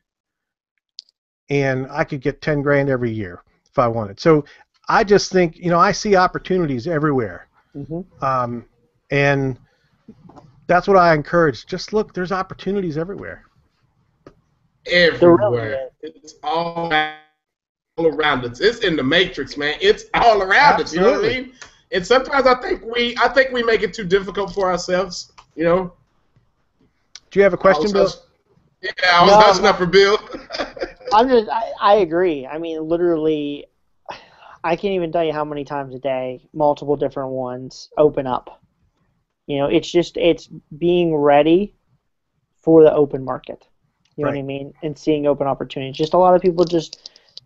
And I could get 10 grand every year if I wanted. So I just think, you know, I see opportunities everywhere. And that's what I encourage. Just look, there's opportunities everywhere. Everywhere. It's all around us. It's in the matrix, man. It's all around us. You know what I mean? And sometimes I think we make it too difficult for ourselves. You know. Do you have a question, Bill? Yeah, I was hustling up for Bill. I agree. I mean, literally, I can't even tell you how many times a day multiple different ones open up. You know, it's being ready for the open market. You know what I mean? And seeing open opportunities. Just a lot of people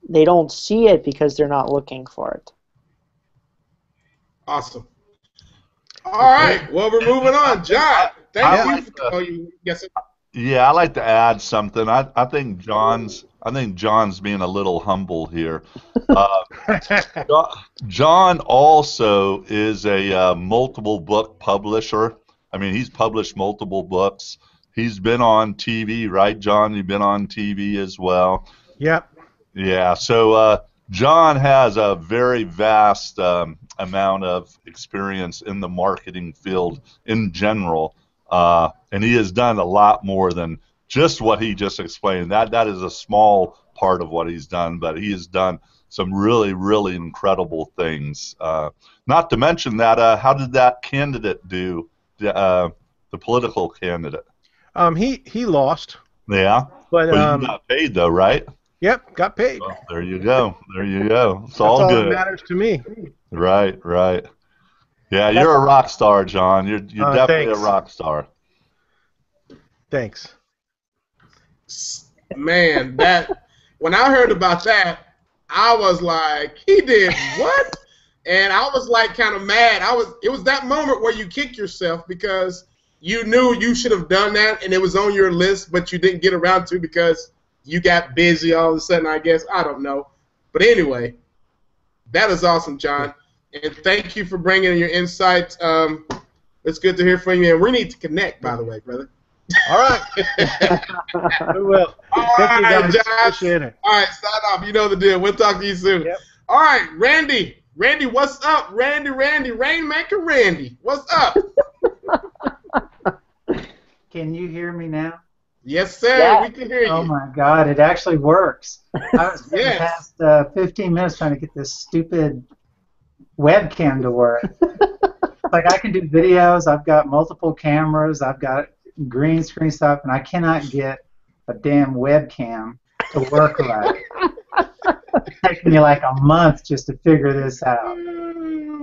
they don't see it because they're not looking for it. Awesome. All right. Well, we're moving on. John, thank you. Yes, sir. Yeah, I like to add something. I think John's being a little humble here. John also is a multiple book publisher. I mean, he's published multiple books. He's been on TV, right, John? You've been on TV as well. Yep. Yeah. So John has a very vast amount of experience in the marketing field in general. And he has done a lot more than just what he just explained. That is a small part of what he's done, but he has done some really, really incredible things. Not to mention that, how did that candidate do, the political candidate? He lost. Yeah, but you got paid though, right? Yep, got paid. Well, there you go. There you go. It's That's all good. That matters to me. Right, right. Yeah, you're a rock star, John. You're definitely thanks. a rock star. Thanks. Man, when I heard about that, I was like, he did what? And I was like kind of mad. It was that moment where you kick yourself because you knew you should have done that and it was on your list, but you didn't get around to because you got busy all of a sudden, I guess. I don't know. But anyway, that is awesome, John. And thank you for bringing in your insights. It's good to hear from you. And we need to connect, by the way, brother. All right. We will. All Thank you, right, guys. Josh. Appreciate it. All right, sign off. You know the deal. We'll talk to you soon. Yep. All right, Randy. Randy, what's up? Randy, Rainmaker Randy. What's up? Can you hear me now? Yes, sir. Yeah. We can hear you. Oh my God, it actually works. I was spending Yes. the past 15 minutes trying to get this stupid webcam to work. Like I can do videos, I've got multiple cameras, I've got green screen stuff, and I cannot get a damn webcam to work right. It's taken me like a month just to figure this out.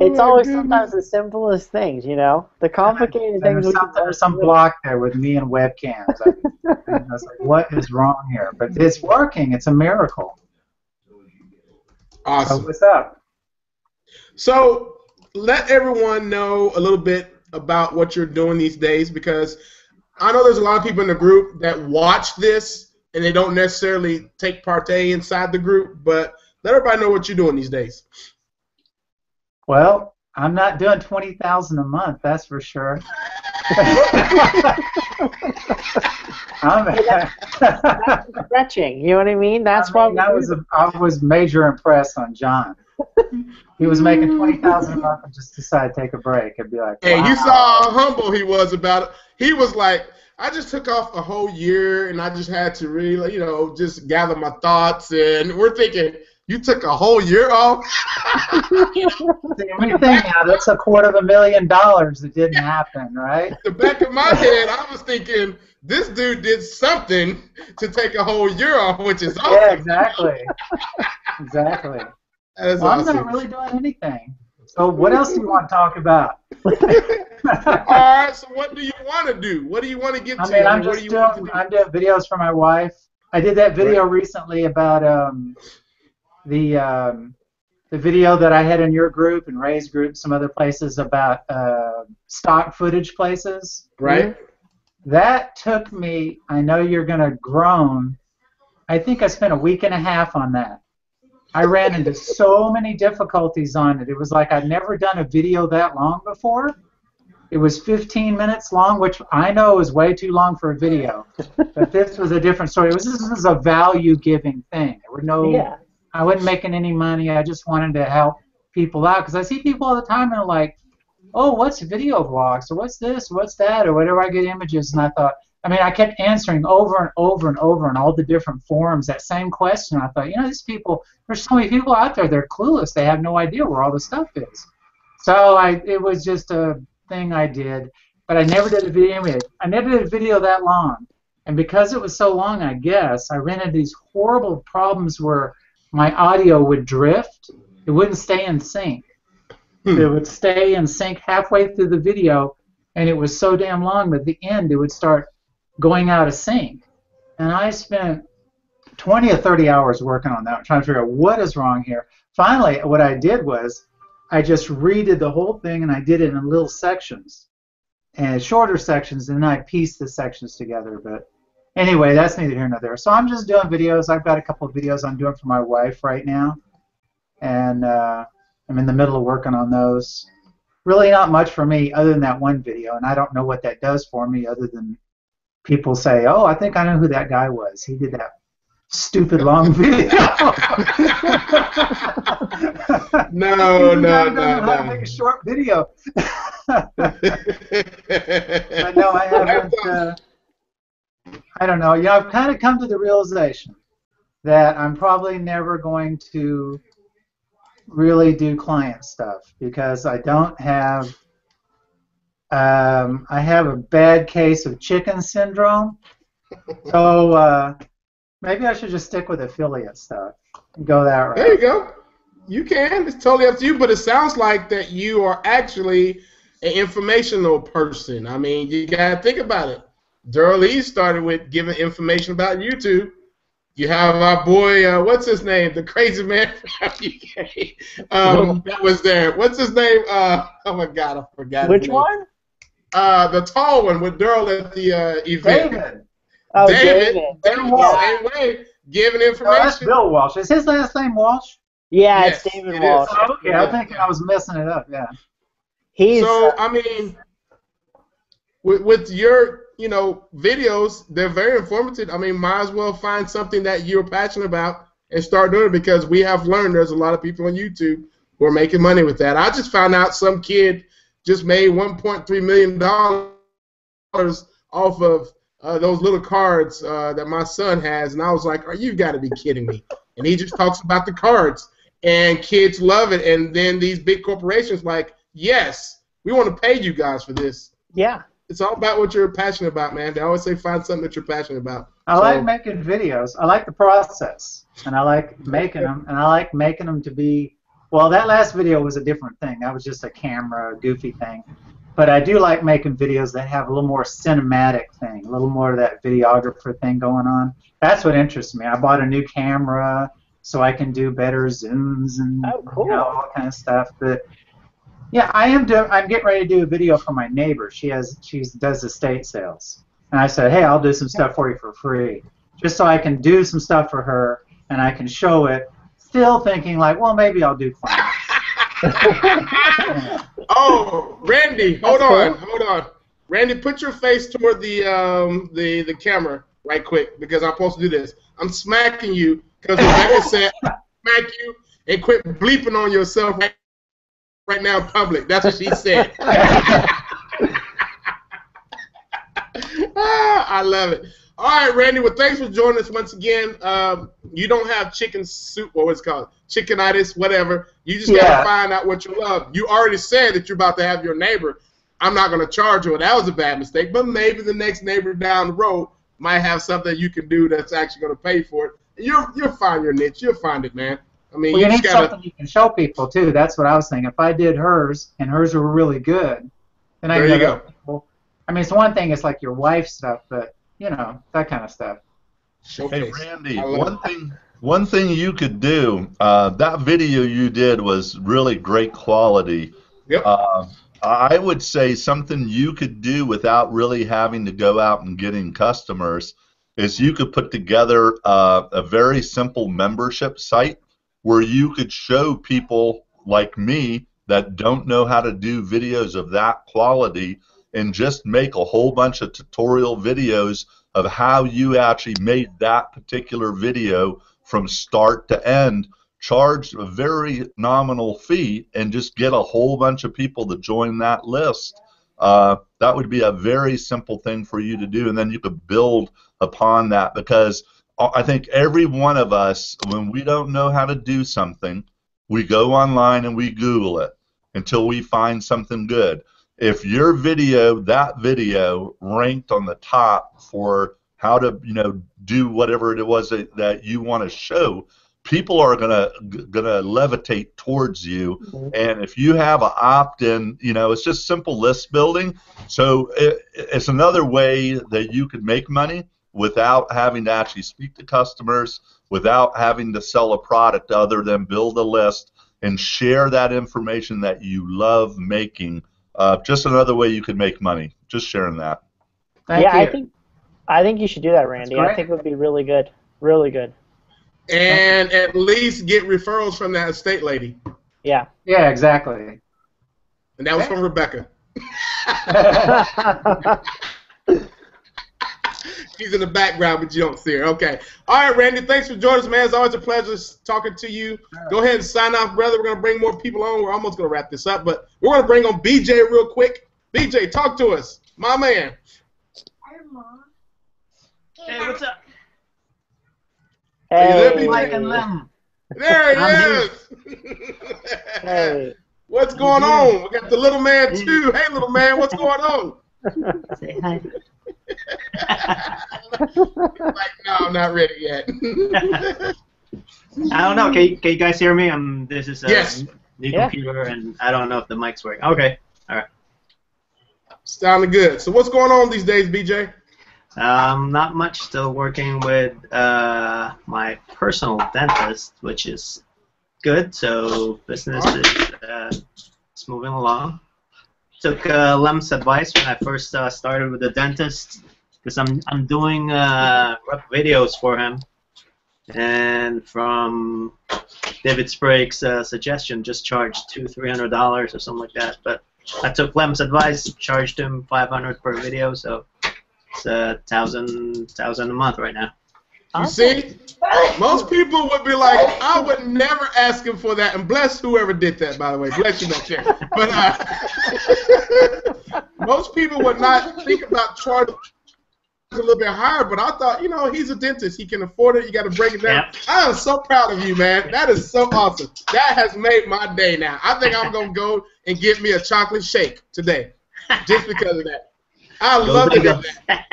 It's always sometimes the simplest things, you know? The complicated things. There's some block there with me and webcams. I was like, what is wrong here? But it's working. It's a miracle. Awesome. So what's up? So let everyone know a little bit about what you're doing these days because I know there's a lot of people in the group that watch this and they don't necessarily take part inside the group, but let everybody know what you're doing these days. Well, I'm not doing $20,000 a month, that's for sure. Stretching, you know what I mean? That's why I was major impressed on John. He was making $20,000 a month and just decided to take a break. I'd be like, Hey, wow. you saw how humble he was about it. He was like, I just took off a whole year and I just had to really, just gather my thoughts. And we're thinking, you took a whole year off? When you think now, that's $250,000 that didn't happen, right? The back of my head, I was thinking, this dude did something to take a whole year off, which is awesome. Yeah, exactly. Exactly. That is Well, I'm awesome. not really doing anything. So what else do you want to talk about? All right, so what do you want to do? What do you want to get I to? mean, I'm What just do you want to do? I'm doing videos for my wife. I did that video recently about the video that I had in your group and Ray's group, some other places about stock footage places. Right. That took me, I know you're going to groan, I think I spent a week and a half on that. I ran into so many difficulties on it. It was like I'd never done a video that long before. It was 15 minutes long, which I know is way too long for a video. But this was a different story. This was a value-giving thing. There were no, I wasn't making any money. I just wanted to help people out because I see people all the time and they're like, oh, what's video vlogs? Or what's this? What's that? Or whatever. I get images, and I thought, I kept answering over and over and over in all the different forums that same question. I thought, these people, there's so many people out there, they're clueless. They have no idea where all the stuff is. So it was just a thing I did, but I never did a video. I never did a video that long. And because it was so long, I guess, I ran into these horrible problems where my audio would drift. It wouldn't stay in sync. It would stay in sync halfway through the video, and it was so damn long that at the end it would start going out of sync. And I spent 20 or 30 hours working on that, trying to figure out what is wrong here. Finally, what I did was I just redid the whole thing, and I did it in little sections, and shorter sections, and then I pieced the sections together. But anyway, that's neither here nor there. So I'm just doing videos. I've got a couple of videos I'm doing for my wife right now, and I'm in the middle of working on those. Really not much for me other than that one video, and I don't know what that does for me other than people say, oh, I think I know who that guy was. He did that stupid long video. No. How to make a short video. But no, I haven't. I don't know. I've kind of come to the realization that I'm probably never going to really do client stuff because I don't have. I have a bad case of chicken syndrome, so maybe I should just stick with affiliate stuff and go that route. There you go. You can. It's totally up to you, but it sounds like that you are actually an informational person. I mean, you got to think about it. Daryl Lee started with giving information about YouTube. You have our boy, what's his name? The crazy man from UK. That was there. What's his name? Oh my God, I forgot. Which one? The tall one with Daryl at the event. David. Oh, David. David. Same way, giving Oh, information. that's Bill Walsh. Is his last name Walsh? Yeah, Yes, it's David it Walsh. is. Oh, okay, I'm thinking I was messing it up. Yeah. He's So I mean, with your videos, they're very informative. I mean, might as well find something that you're passionate about and start doing it because we have learned there's a lot of people on YouTube who are making money with that. I just found out some kid just made $1.3 million off of those little cards that my son has, and I was like, "Oh, you've got to be kidding me!" And he just talks about the cards, and kids love it. And then these big corporations like, "Yes, we want to pay you guys for this." yeah. It's all about what you're passionate about, man. They always say find something that you're passionate about. I like making videos. I like the process, and I like making them, and I like making them to be. Well, that last video was a different thing. That was just a camera, goofy thing. But I do like making videos that have a little more cinematic thing, a little more of that videographer thing going on. That's what interests me. I bought a new camera so I can do better zooms and all kind of stuff. But yeah, I'm getting ready to do a video for my neighbor. She does estate sales, and I said, hey, I'll do some stuff for you for free, just so I can do some stuff for her and I can show it. Still thinking like, well, maybe I'll do clients. Oh, Randy, hold on. Randy, put your face toward the camera right quick because I'm supposed to do this. I'm smacking you because Rebecca said smack you and quit bleeping on yourself right now in public. That's what she said. I love it. All right, Randy. Well, thanks for joining us once again. You don't have chicken soup, or what's it called, chickenitis, whatever. You just gotta find out what you love. You already said that you're about to have your neighbor. I'm not gonna charge you. That was a bad mistake. But maybe the next neighbor down the road might have something you can do that's actually gonna pay for it. You'll find your niche. You'll find it, man. I mean, well, you just need gotta, something you can show people too. That's what I was thinking. If I did hers and hers were really good, then I There you go. People. I mean, it's one thing. It's like your wife stuff, but that kind of stuff. showcase. Hey, Randy, I love one thing you could do, that video you did was really great quality. Yep. I would say something you could do without really having to go out and getting customers is you could put together a very simple membership site where you could show people like me that don't know how to do videos of that quality and just make a whole bunch of tutorial videos of how you actually made that particular video from start to end, charge a very nominal fee, and just get a whole bunch of people to join that list. That would be a very simple thing for you to do, and then you could build upon that, because I think every one of us, when we don't know how to do something, we go online and we Google it until we find something good. If your video, that video, ranked on the top for how to, do whatever it was that you want to show, people are gonna levitate towards you. And if you have an opt-in, it's just simple list building. So it's another way that you could make money without having to actually speak to customers, without having to sell a product other than build a list and share that information that you love making. Just another way you could make money. Just sharing that. Thank you. I think you should do that, Randy. great. I think it would be really good. Really good. And at least get referrals from that estate lady. Yeah. Yeah, exactly. And that was from Rebecca. She's in the background, but you don't see her. Okay. All right, Randy, thanks for joining us, man. It's always a pleasure talking to you. Go ahead and sign off, brother. We're going to bring more people on. We're almost going to wrap this up, but we're going to bring on BJ real quick. BJ, talk to us. My man. Hey, what's up? Are you there, Hey. BJ? Mike and Lem. There he I'm is. Hey. What's going on? We got the little man, too. Hey, little man, what's going on? Say hi. Like, no, I'm not ready yet. I don't know. Can you guys hear me? This is a Yes. new Yeah. computer, and I don't know if the mic's working. Okay. All right. Sounding good. So what's going on these days, BJ? Not much. Still working with my personal dentist, which is good. So business is moving along. Took Lem's advice when I first started with the dentist, because I'm doing rep videos for him, and from David Sprague's suggestion, just charged $200-300 or something like that. But I took Lem's advice, charged him $500 per video, so it's $1,000 a month right now. You see? Most people would be like, I would never ask him for that. And bless whoever did that, by the way. Bless you, that check. But most people would not think about charging a little bit higher. But I thought, you know, he's a dentist. He can afford it. You got to break it down. Yep. I am so proud of you, man. That is so awesome. That has made my day now. I think I'm going to go and get me a chocolate shake today just because of that. I love to hear that.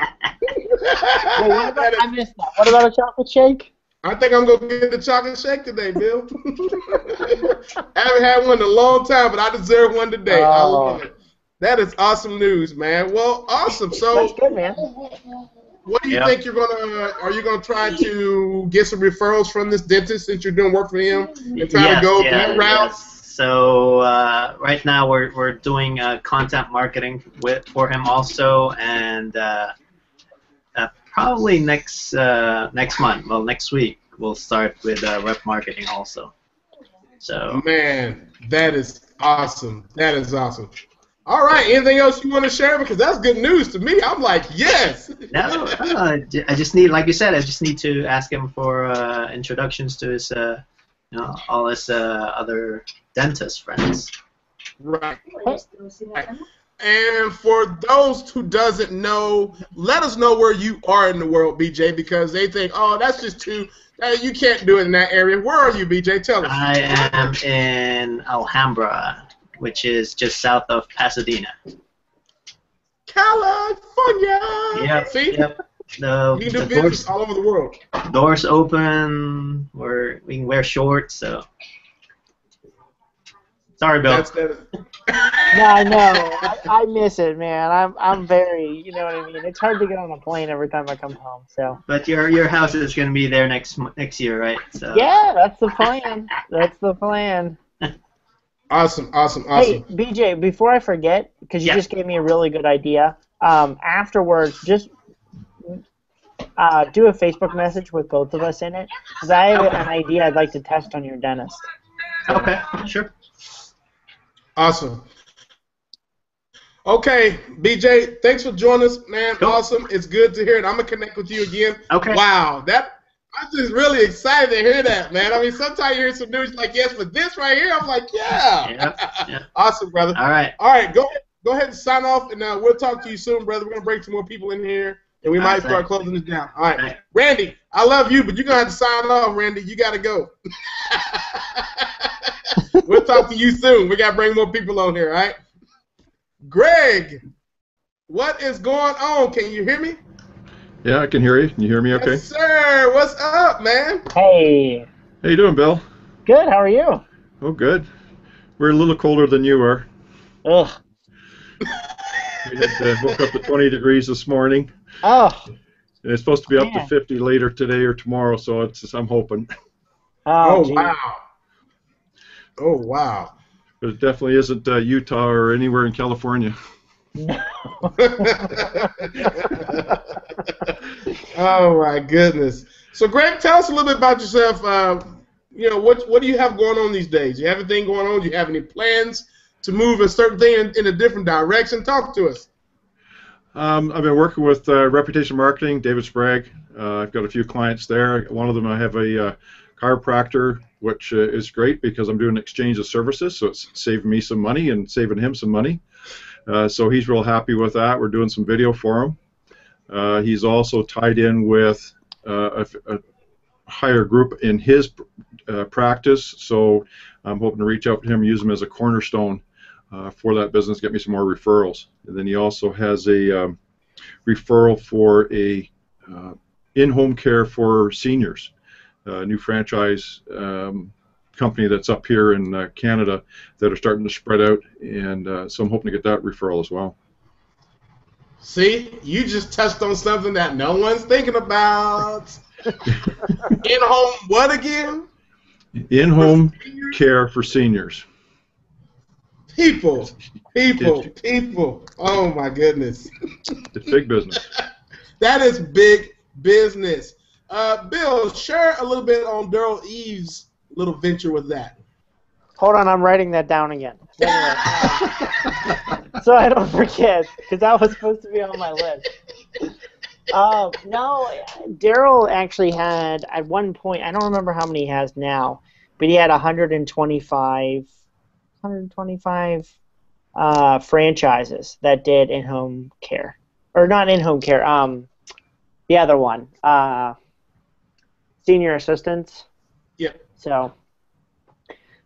Wait, what about, I missed that. What about a chocolate shake? I think I'm going to get the chocolate shake today, Bill. I haven't had one in a long time, but I deserve one today. I love it. That is awesome news, man. Well, awesome. That's So good, man. what do you think you're going to – are you going to try to get some referrals from this dentist since you're doing work for him and try to go that route? Yes. So right now we're doing content marketing for him also, and probably next month, well, next week, we'll start with rep marketing also. So Man, that is awesome. That is awesome. All right, anything else you want to share? Because that's good news to me. I'm like, yes. no, I just need, like you said, I just need to ask him for introductions to his, all his other dentist friends. Right. And for those who doesn't know, let us know where you are in the world, BJ, because they think, oh, that's just too, you can't do it in that area. Where are you, BJ? Tell us. I am in Alhambra, which is just south of Pasadena. California. Yep. See? Yep. You can do business all over the world. Doors open. We can wear shorts. So sorry, Bill. No, I know. I miss it, man. I'm very, you know what I mean. It's hard to get on a plane every time I come home. So. But your house is gonna be there next year, right? So. Yeah, that's the plan. That's the plan. Awesome. Hey, BJ, before I forget, because you just gave me a really good idea. Afterwards, just do a Facebook message with both of us in it, because I have an idea I'd like to test on your dentist. Okay, sure. Awesome. Okay, BJ, thanks for joining us, man. Cool. Awesome. It's good to hear it. I'm going to connect with you again. Okay. Wow. I'm just really excited to hear that, man. I mean, sometimes you hear some news like, yes, but this right here, I'm like, yeah. Yeah. Awesome, brother. All right. All right, go ahead and sign off, and we'll talk to you soon, brother. We're going to bring some more people in here, and we might start closing this down. All right. Randy, I love you, but you're going to have to sign off, Randy. You got to go. We'll talk to you soon. We got to bring more people on here, all right? Greg, what is going on? Can you hear me? Yeah, I can hear you. Can you hear me okay? Yes, sir. What's up, man? Hey. How you doing, Bill? Good. How are you? Oh, good. We're a little colder than you are. Ugh. We had woke up to 20 degrees this morning. Oh. And it's supposed to be up to 50 later today or tomorrow, so I'm hoping. Oh, wow. Oh, wow. But it definitely isn't Utah or anywhere in California. Oh, my goodness. So, Greg, tell us a little bit about yourself. What do you have going on these days? Do you have anything going on? Do you have any plans to move a certain thing in a different direction? Talk to us. I've been working with Reputation Marketing, David Sprague. I've got a few clients there. One of them, I have a chiropractor, which is great because I'm doing an exchange of services, so it's saving me some money and saving him some money. So he's real happy with that. We're doing some video for him. He's also tied in with a higher group in his practice, so I'm hoping to reach out to him and use him as a cornerstone for that business, get me some more referrals. And then he also has a referral for a in-home care for seniors, a new franchise company that's up here in Canada that are starting to spread out, and so I'm hoping to get that referral as well. See, you just touched on something that no one's thinking about. In-home what again? In-home care for seniors. People. Oh, my goodness. It's big business. That is big business. Bill, share a little bit on Daryl Eves' little venture with that. Hold on, I'm writing that down again. Anyway, so I don't forget, because that was supposed to be on my list. No, Daryl actually had, at one point, I don't remember how many he has now, but he had 125 franchises that did in-home care. Or not in-home care, the other one, senior assistants. Yep. So,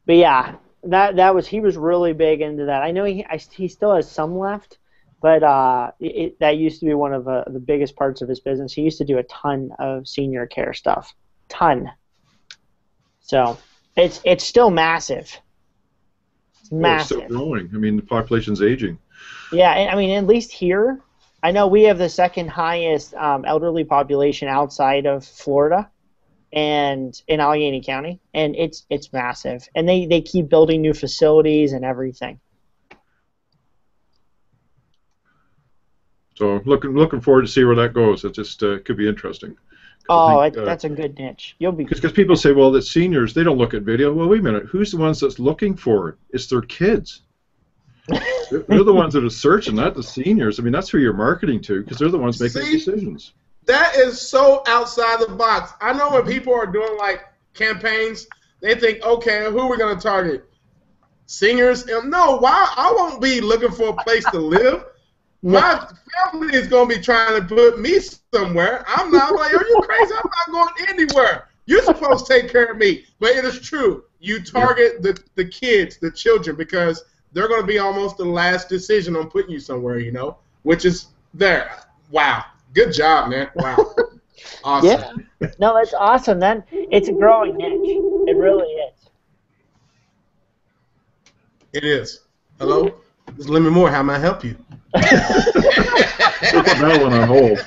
but yeah, he was really big into that. I know he still has some left, but that used to be one of the biggest parts of his business. He used to do a ton of senior care stuff, ton. So it's still massive. It's massive. It's still growing. I mean, the population's aging. Yeah, I mean, at least here, I know we have the second highest elderly population outside of Florida, and in Allegheny County, and it's massive. And they keep building new facilities and everything. So looking forward to see where that goes. It just could be interesting. Oh, that's a good niche. You'll be because people say, well, the seniors, they don't look at video. Well, wait a minute. Who's the ones that's looking for it? It's their kids. They're the ones that are searching, not the seniors. I mean, that's who you're marketing to because they're the ones making the decisions. That is so outside the box. I know when people are doing like campaigns, they think, okay, who are we going to target? Seniors? No, why? I won't be looking for a place to live. My family is going to be trying to put me somewhere. I'm not like, are you crazy? I'm not going anywhere. You're supposed to take care of me. But it is true. You target the kids, the children, because they're going to be almost the last decision on putting you somewhere, which is there. Wow. Good job, man. Wow. Awesome. Yeah. No, that's awesome. It's a growing niche. It really is. It is. Hello? This is Lemon Moore. How may I help you? Put that one on hold.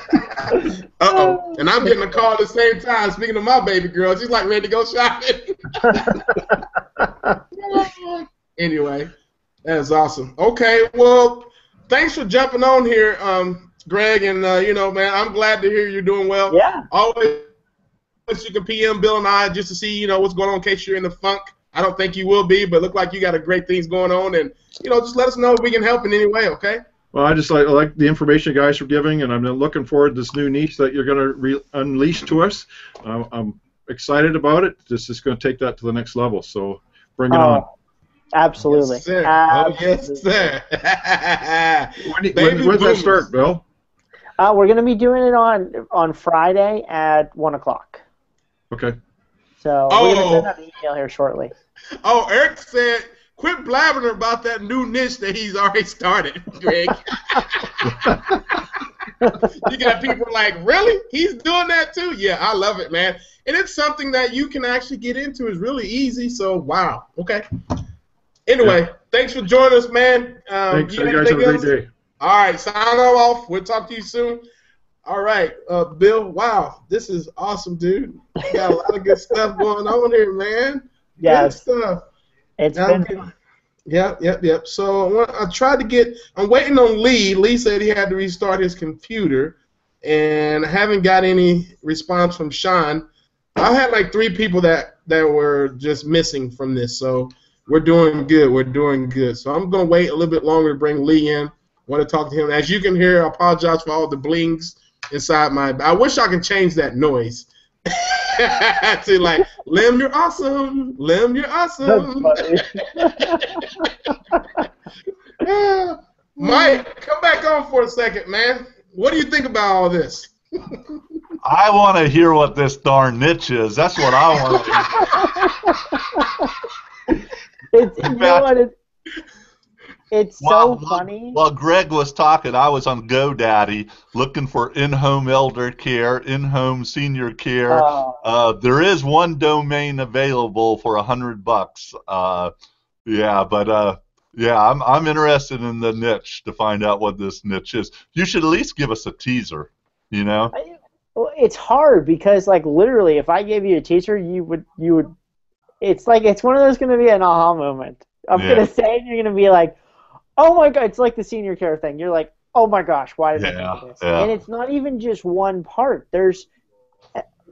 Uh-oh. And I'm getting a call at the same time. Speaking of my baby girl, she's like ready to go shopping. Anyway, that is awesome. Okay, well, thanks for jumping on here, Greg. And, man, I'm glad to hear you're doing well. Yeah. Always you can PM Bill and I just to see, what's going on in case you're in the funk. I don't think you will be, but look like you got a great things going on. And, just let us know if we can help in any way, okay? Well, I just like the information you guys are giving, and I'm looking forward to this new niche that you're going to unleash to us. I'm excited about it. This is going to take that to the next level, so bring it on. Absolutely. Yes, sir. Absolutely. Oh, yes, sir. When does that start, Bill? We're going to be doing it on Friday at 1 o'clock. Okay. So we're going to send out an email here shortly. Oh, Eric said, quit blabbering about that new niche that he's already started, Greg. You got people like, really? He's doing that too? Yeah, I love it, man. And it's something that you can actually get into. It's really easy, so wow. Okay. Anyway, thanks for joining us, man. Thanks. You guys have a great day. All right, sign off. We'll talk to you soon. All right, Bill, wow, this is awesome, dude. You got a lot of good stuff going on here, man. Yes. Good stuff. It's I'm been fun. Yep. So I tried to get. I'm waiting on Lee. Lee said he had to restart his computer, and I haven't got any response from Sean. I had like 3 people that were just missing from this. So we're doing good. We're doing good. So I'm gonna wait a little bit longer to bring Lee in. Want to talk to him. As you can hear, I apologize for all the blings inside my. I wish I could change that noise. To like, Lim, you're awesome. Lim, you're awesome. Yeah. Mike, come back on for a second, man. What do you think about all this? I want to hear what this darn niche is. That's what I want to hear. It's so funny. While Greg was talking, I was on GoDaddy looking for in-home elder care, in-home senior care. There is one domain available for $100. I'm interested in the niche to find out what this niche is. You should at least give us a teaser, you know? Well, it's hard because, like, literally, if I gave you a teaser, you would. It's like it's one of those going to be an aha moment. I'm going to say it, and you're going to be like, oh my God, it's like the senior care thing. You're like, oh my gosh, why did I think of this? Yeah. And it's not even just one part. There's,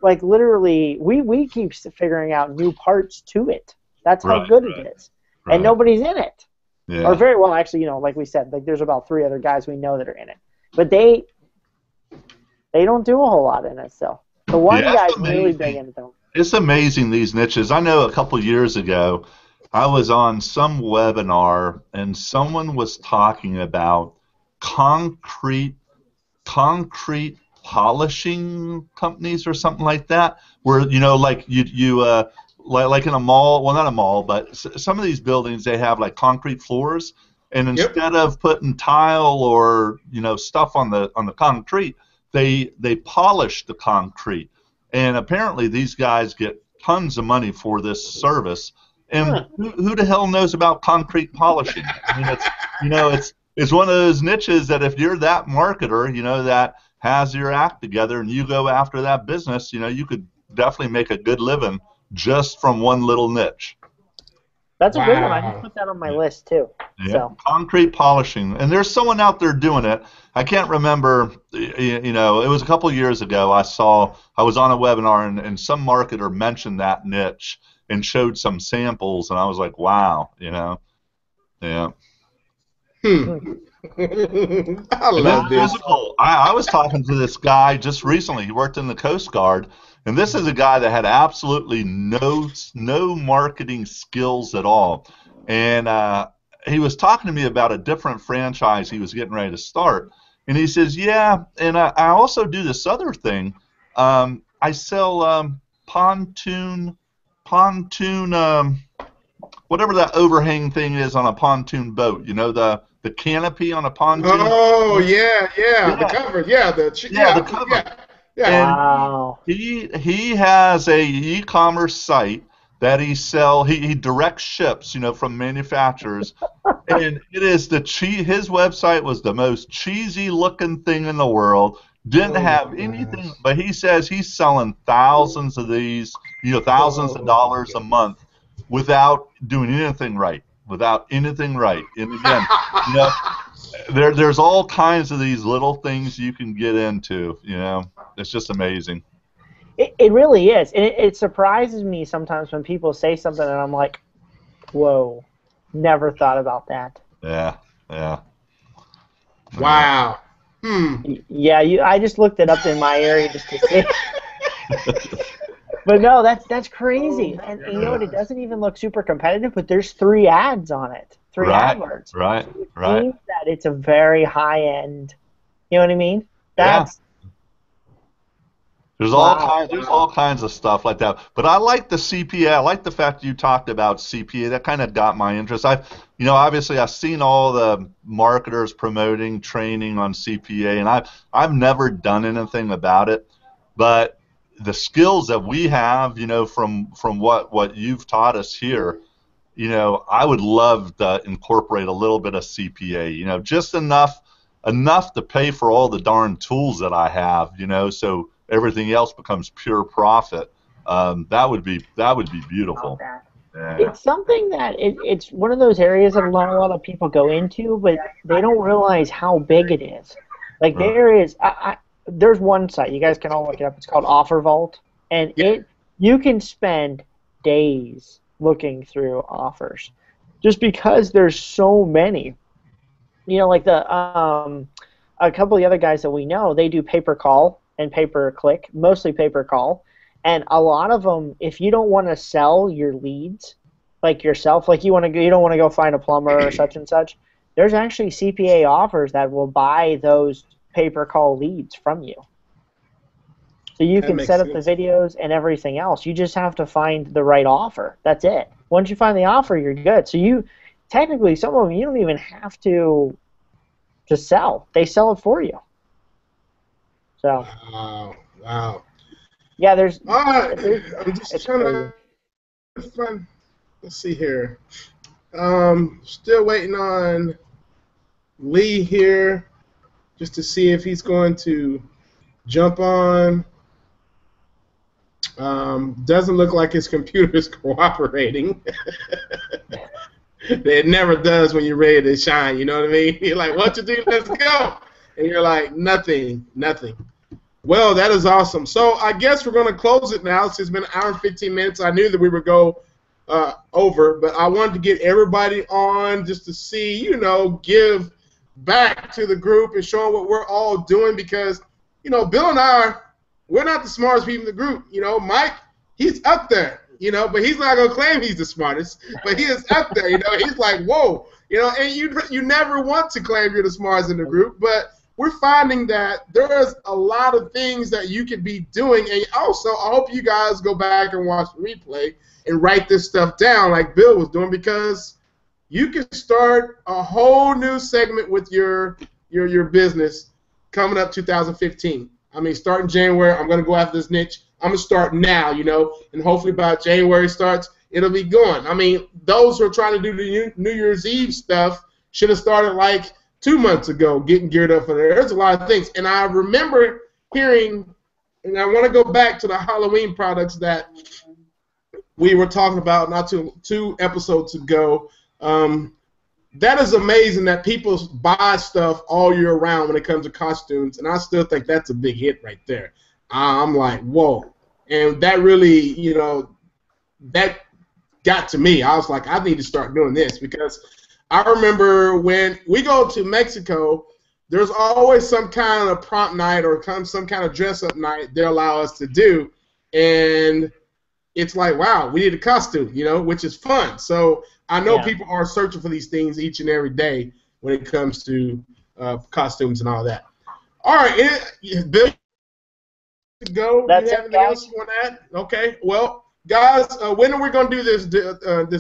like, literally, we keep figuring out new parts to it. That's how good it is. And nobody's in it. Yeah. Or very well, actually, you know, like we said, like there's about 3 other guys we know that are in it. But they don't do a whole lot in it, so. The one guy's really big into them. It's amazing, these niches. I know a couple years ago, I was on some webinar and someone was talking about concrete polishing companies or something like that, where, you know, like like in a mall, well, not a mall, but some of these buildings, they have like concrete floors, and instead of putting tile or, you know, stuff on the concrete, they polish the concrete. And apparently these guys get tons of money for this service. And who the hell knows about concrete polishing? I mean, it's one of those niches that if you're that marketer, you know, that has your act together and you go after that business, you know, you could definitely make a good living just from one little niche. That's a good one. I just put that on my list too. Yeah, so. Concrete polishing. And there's someone out there doing it. I can't remember, you know, it was a couple of years ago I was on a webinar and some marketer mentioned that niche and showed some samples, and I was like, wow, you know. Yeah. I love this. I was talking to this guy just recently. He worked in the Coast Guard, and this is a guy that had absolutely no marketing skills at all. And he was talking to me about a different franchise he was getting ready to start. And he says, yeah, and I also do this other thing. I sell pontoon, whatever that overhang thing is on a pontoon boat. You know, the canopy on a pontoon. Oh yeah. The cover, the cover. Yeah. Wow. He has a e-commerce site that he directs ships, you know, from manufacturers, and it is his website was the most cheesy looking thing in the world. Didn't have anything, but he says he's selling thousands of these, you know, thousands of dollars a month without doing anything right. And again, you know, there's all kinds of these little things you can get into, you know. It's just amazing. It really is. And it surprises me sometimes when people say something and I'm like, whoa, never thought about that. Yeah. Wow. Yeah, I just looked it up in my area just to see. But no, that's crazy. And you know what? It doesn't even look super competitive, but there's 3 ads on it. 3 adverts. Right. Means that it's a very high end. You know what I mean? There's all kinds of stuff like that. But I like the CPA. I like the fact you talked about CPA. That kind of got my interest. Obviously I've seen all the marketers promoting training on CPA, and I've never done anything about it. But the skills that we have, you know, from what you've taught us here, you know, I would love to incorporate a little bit of CPA. You know, just enough to pay for all the darn tools that I have. You know, so everything else becomes pure profit. That would be beautiful. It's something that it's one of those areas that not a lot of people go into, but they don't realize how big it is. Like there is, there's one site, you guys can all look it up. It's called Offer Vault, and you can spend days looking through offers, just because there's so many. You know, like a couple of the other guys that we know, they do pay-per-call and pay-per-click, mostly pay-per-call. And a lot of them, if you don't want to sell your leads, like yourself, like you don't want to go find a plumber or such and such, there's actually CPA offers that will buy those pay-per-call leads from you. So you can set up the videos and everything else. You just have to find the right offer. That's it. Once you find the offer, you're good. So you, technically, some of them you don't even have to sell. They sell it for you. So. Wow. Yeah, there's. I'm just trying to find. Let's see here. Still waiting on Lee here, just to see if he's going to jump on. Doesn't look like his computer is cooperating. It never does when you're ready to shine. You know what I mean? You're like, "What to do? Let's go," and you're like, "Nothing." Well, that is awesome. So I guess we're going to close it now. It's been an hour and 15 minutes. I knew that we would go over, but I wanted to get everybody on just to see, give back to the group and show them what we're all doing, because, Bill and I, we're not the smartest people in the group. Mike, he's up there, but he's not going to claim he's the smartest, but he is up there, He's like, whoa, and you never want to claim you're the smartest in the group, but we're finding that there's a lot of things that you could be doing. And also, I hope you guys go back and watch the replay and write this stuff down like Bill was doing, because you can start a whole new segment with your business coming up 2015. I mean, starting January, I'm going to go after this niche. I'm going to start now, and hopefully by January starts, it'll be going. I mean, those who are trying to do the New Year's Eve stuff should have started like 2 months ago, getting geared up for that. There's a lot of things. And I remember hearing, and I want to go back to the Halloween products that we were talking about not two episodes ago. That is amazing that people buy stuff all year round when it comes to costumes, and I still think that's a big hit right there. I'm like, whoa. And that really, that got to me. I was like, I need to start doing this, because I remember when we go to Mexico, there's always some kind of prompt night or some kind of dress-up night they allow us to do, and it's like, wow, we need a costume, which is fun. So I know people are searching for these things each and every day when it comes to costumes and all that. All right, Bill, go. That's you have anything else you want to add? Okay. Well, guys, when are we going to do this,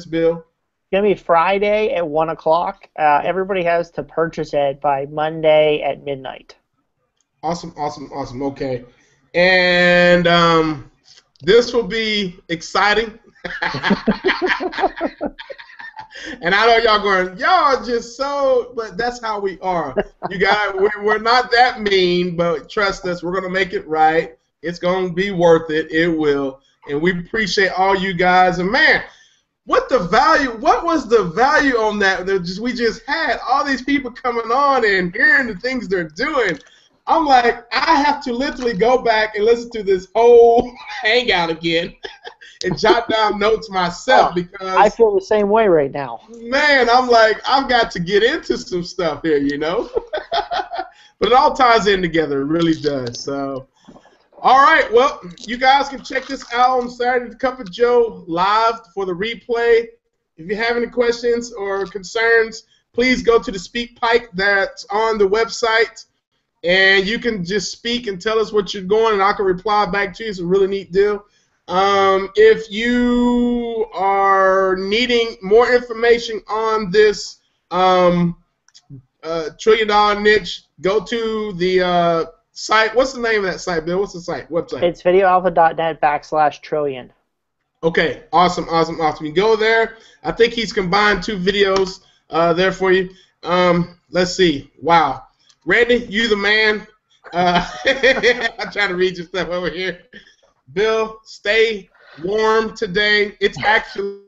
Bill? It's going to be Friday at 1 o'clock. Everybody has to purchase it by Monday at midnight. Awesome. Okay. And this will be exciting. And I know y'all going, y'all are just so, but that's how we are. You guys, we're not that mean, but trust us, we're going to make it right. It's going to be worth it. It will. And we appreciate all you guys. And man, what was the value on that? We just had all these people coming on and hearing the things they're doing. I'm like, I have to literally go back and listen to this whole hangout again and jot down notes myself, because I feel the same way right now. Man, I'm like, I've got to get into some stuff here, But it all ties in together. It really does. So, all right. Well, you guys can check this out on Saturday, The Cup of Joe live for the replay. If you have any questions or concerns, please go to the SpeakPipe that's on the website, and you can just speak and tell us what you're going, and I can reply back to you. It's a really neat deal. If you are needing more information on this $1 trillion niche, go to the site. What's the name of that site, Bill? What's the site? Website? It's videoalpha.net/trillion. Okay, awesome. You go there. I think he's combined 2 videos there for you. Let's see. Wow. Randy, you the man. I'm trying to read your stuff over here. Bill, stay warm today. It's actually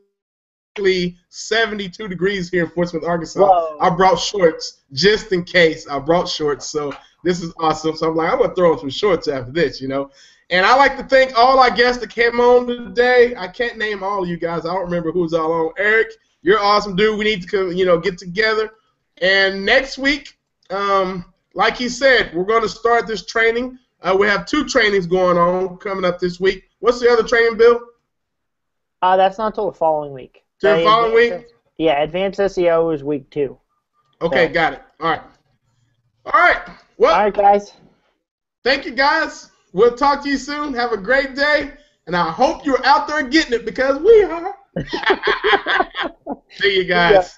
actually 72 degrees here in Fort Smith, Arkansas. Whoa. I brought shorts just in case. I brought shorts, so this is awesome. So I'm like, I'm going to throw on some shorts after this, you know. And I like to thank all our guests that came on today. I can't name all of you guys. I don't remember who's all on. Eric, you're awesome, dude. We need to, you know, get together. And next week, like he said, we're going to start this training. We have 2 trainings going on coming up this week. What's the other training, Bill? That's not until the following week. Till the following week? Yeah, Advanced SEO is week 2. Okay, So. got it. All right. All right. Well, All right, guys. Thank you, guys. We'll talk to you soon. Have a great day. And I hope you're out there getting it because we are. See you guys.